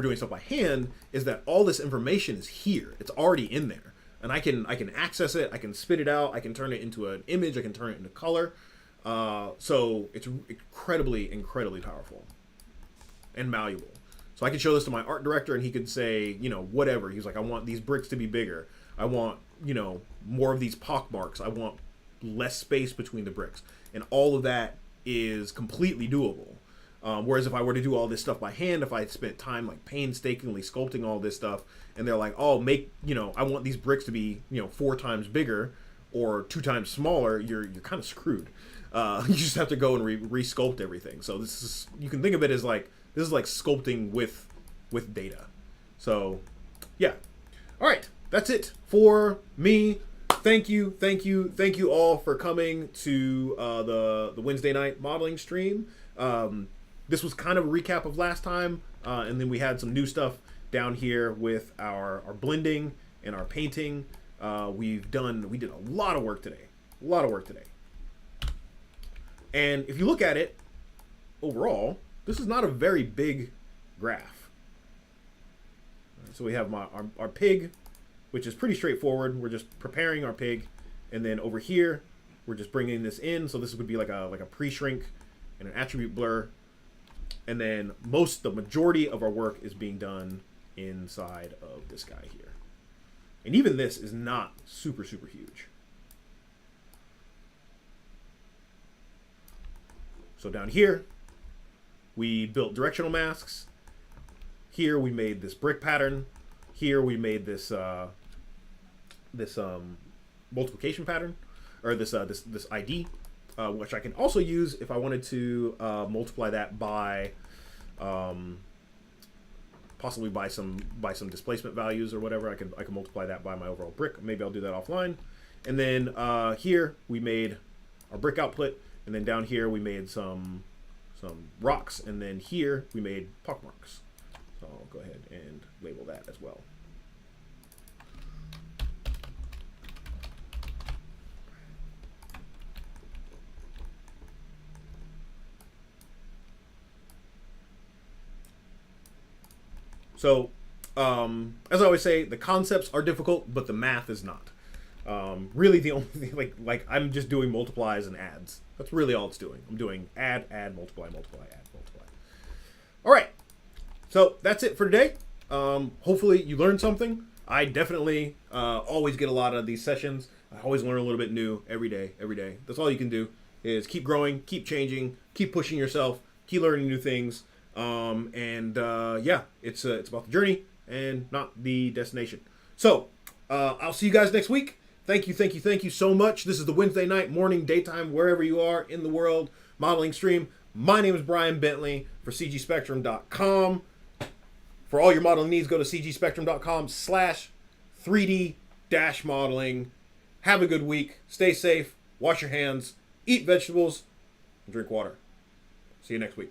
doing stuff by hand, is that all this information is here. It's already in there, and I can access it, I can spit it out, I can turn it into an image, I can turn it into color. So it's incredibly powerful and malleable. So I could show this to my art director and he could say, you know, whatever. He's like, I want these bricks to be bigger. I want, you know, more of these pock marks. I want less space between the bricks. And all of that is completely doable. Whereas if I were to do all this stuff by hand, if I had spent time like painstakingly sculpting all this stuff, and they're like, oh, I want these bricks to be, 4 times bigger or 2 times smaller, you're kind of screwed. You just have to go and re-sculpt everything. So you can think of it as like, this is like sculpting with data. So yeah. All right, that's it for me. thank you all for coming to the Wednesday night modeling stream. This was kind of a recap of last time, and then we had some new stuff down here with our blending and our painting. We did a lot of work today. And if you look at it overall, this is not a very big graph. So we have our pig, which is pretty straightforward. We're just preparing our pig, and then over here we're just bringing this in. So this would be like a pre-shrink and an attribute blur, and then the majority of our work is being done inside of this guy here. And even this is not super huge. So down here we built directional masks. Here we made this brick pattern. Here we made this multiplication pattern, or this ID, which I can also use if I wanted to multiply that by possibly by some displacement values or whatever. I can multiply that by my overall brick. Maybe I'll do that offline. And then here we made our brick output, and then down here we made some rocks, and then here we made pockmarks. So I'll go ahead and label that as well. So, as I always say, the concepts are difficult, but the math is not. Really, the only thing, like I'm just doing multiplies and adds. That's really all it's doing. I'm doing add, multiply, add, multiply. All right. So that's it for today. Hopefully you learned something. I definitely always get a lot of these sessions. I always learn a little bit new every day. That's all you can do is keep growing, keep changing, keep pushing yourself, keep learning new things. Yeah, it's about the journey and not the destination. So I'll see you guys next week. Thank you so much. This is the Wednesday night, morning, daytime, wherever you are in the world modeling stream. My name is Bryan Bentley for cgspectrum.com. For all your modeling needs, go to cgspectrum.com/3D-modeling. Have a good week. Stay safe. Wash your hands. Eat vegetables. And drink water. See you next week.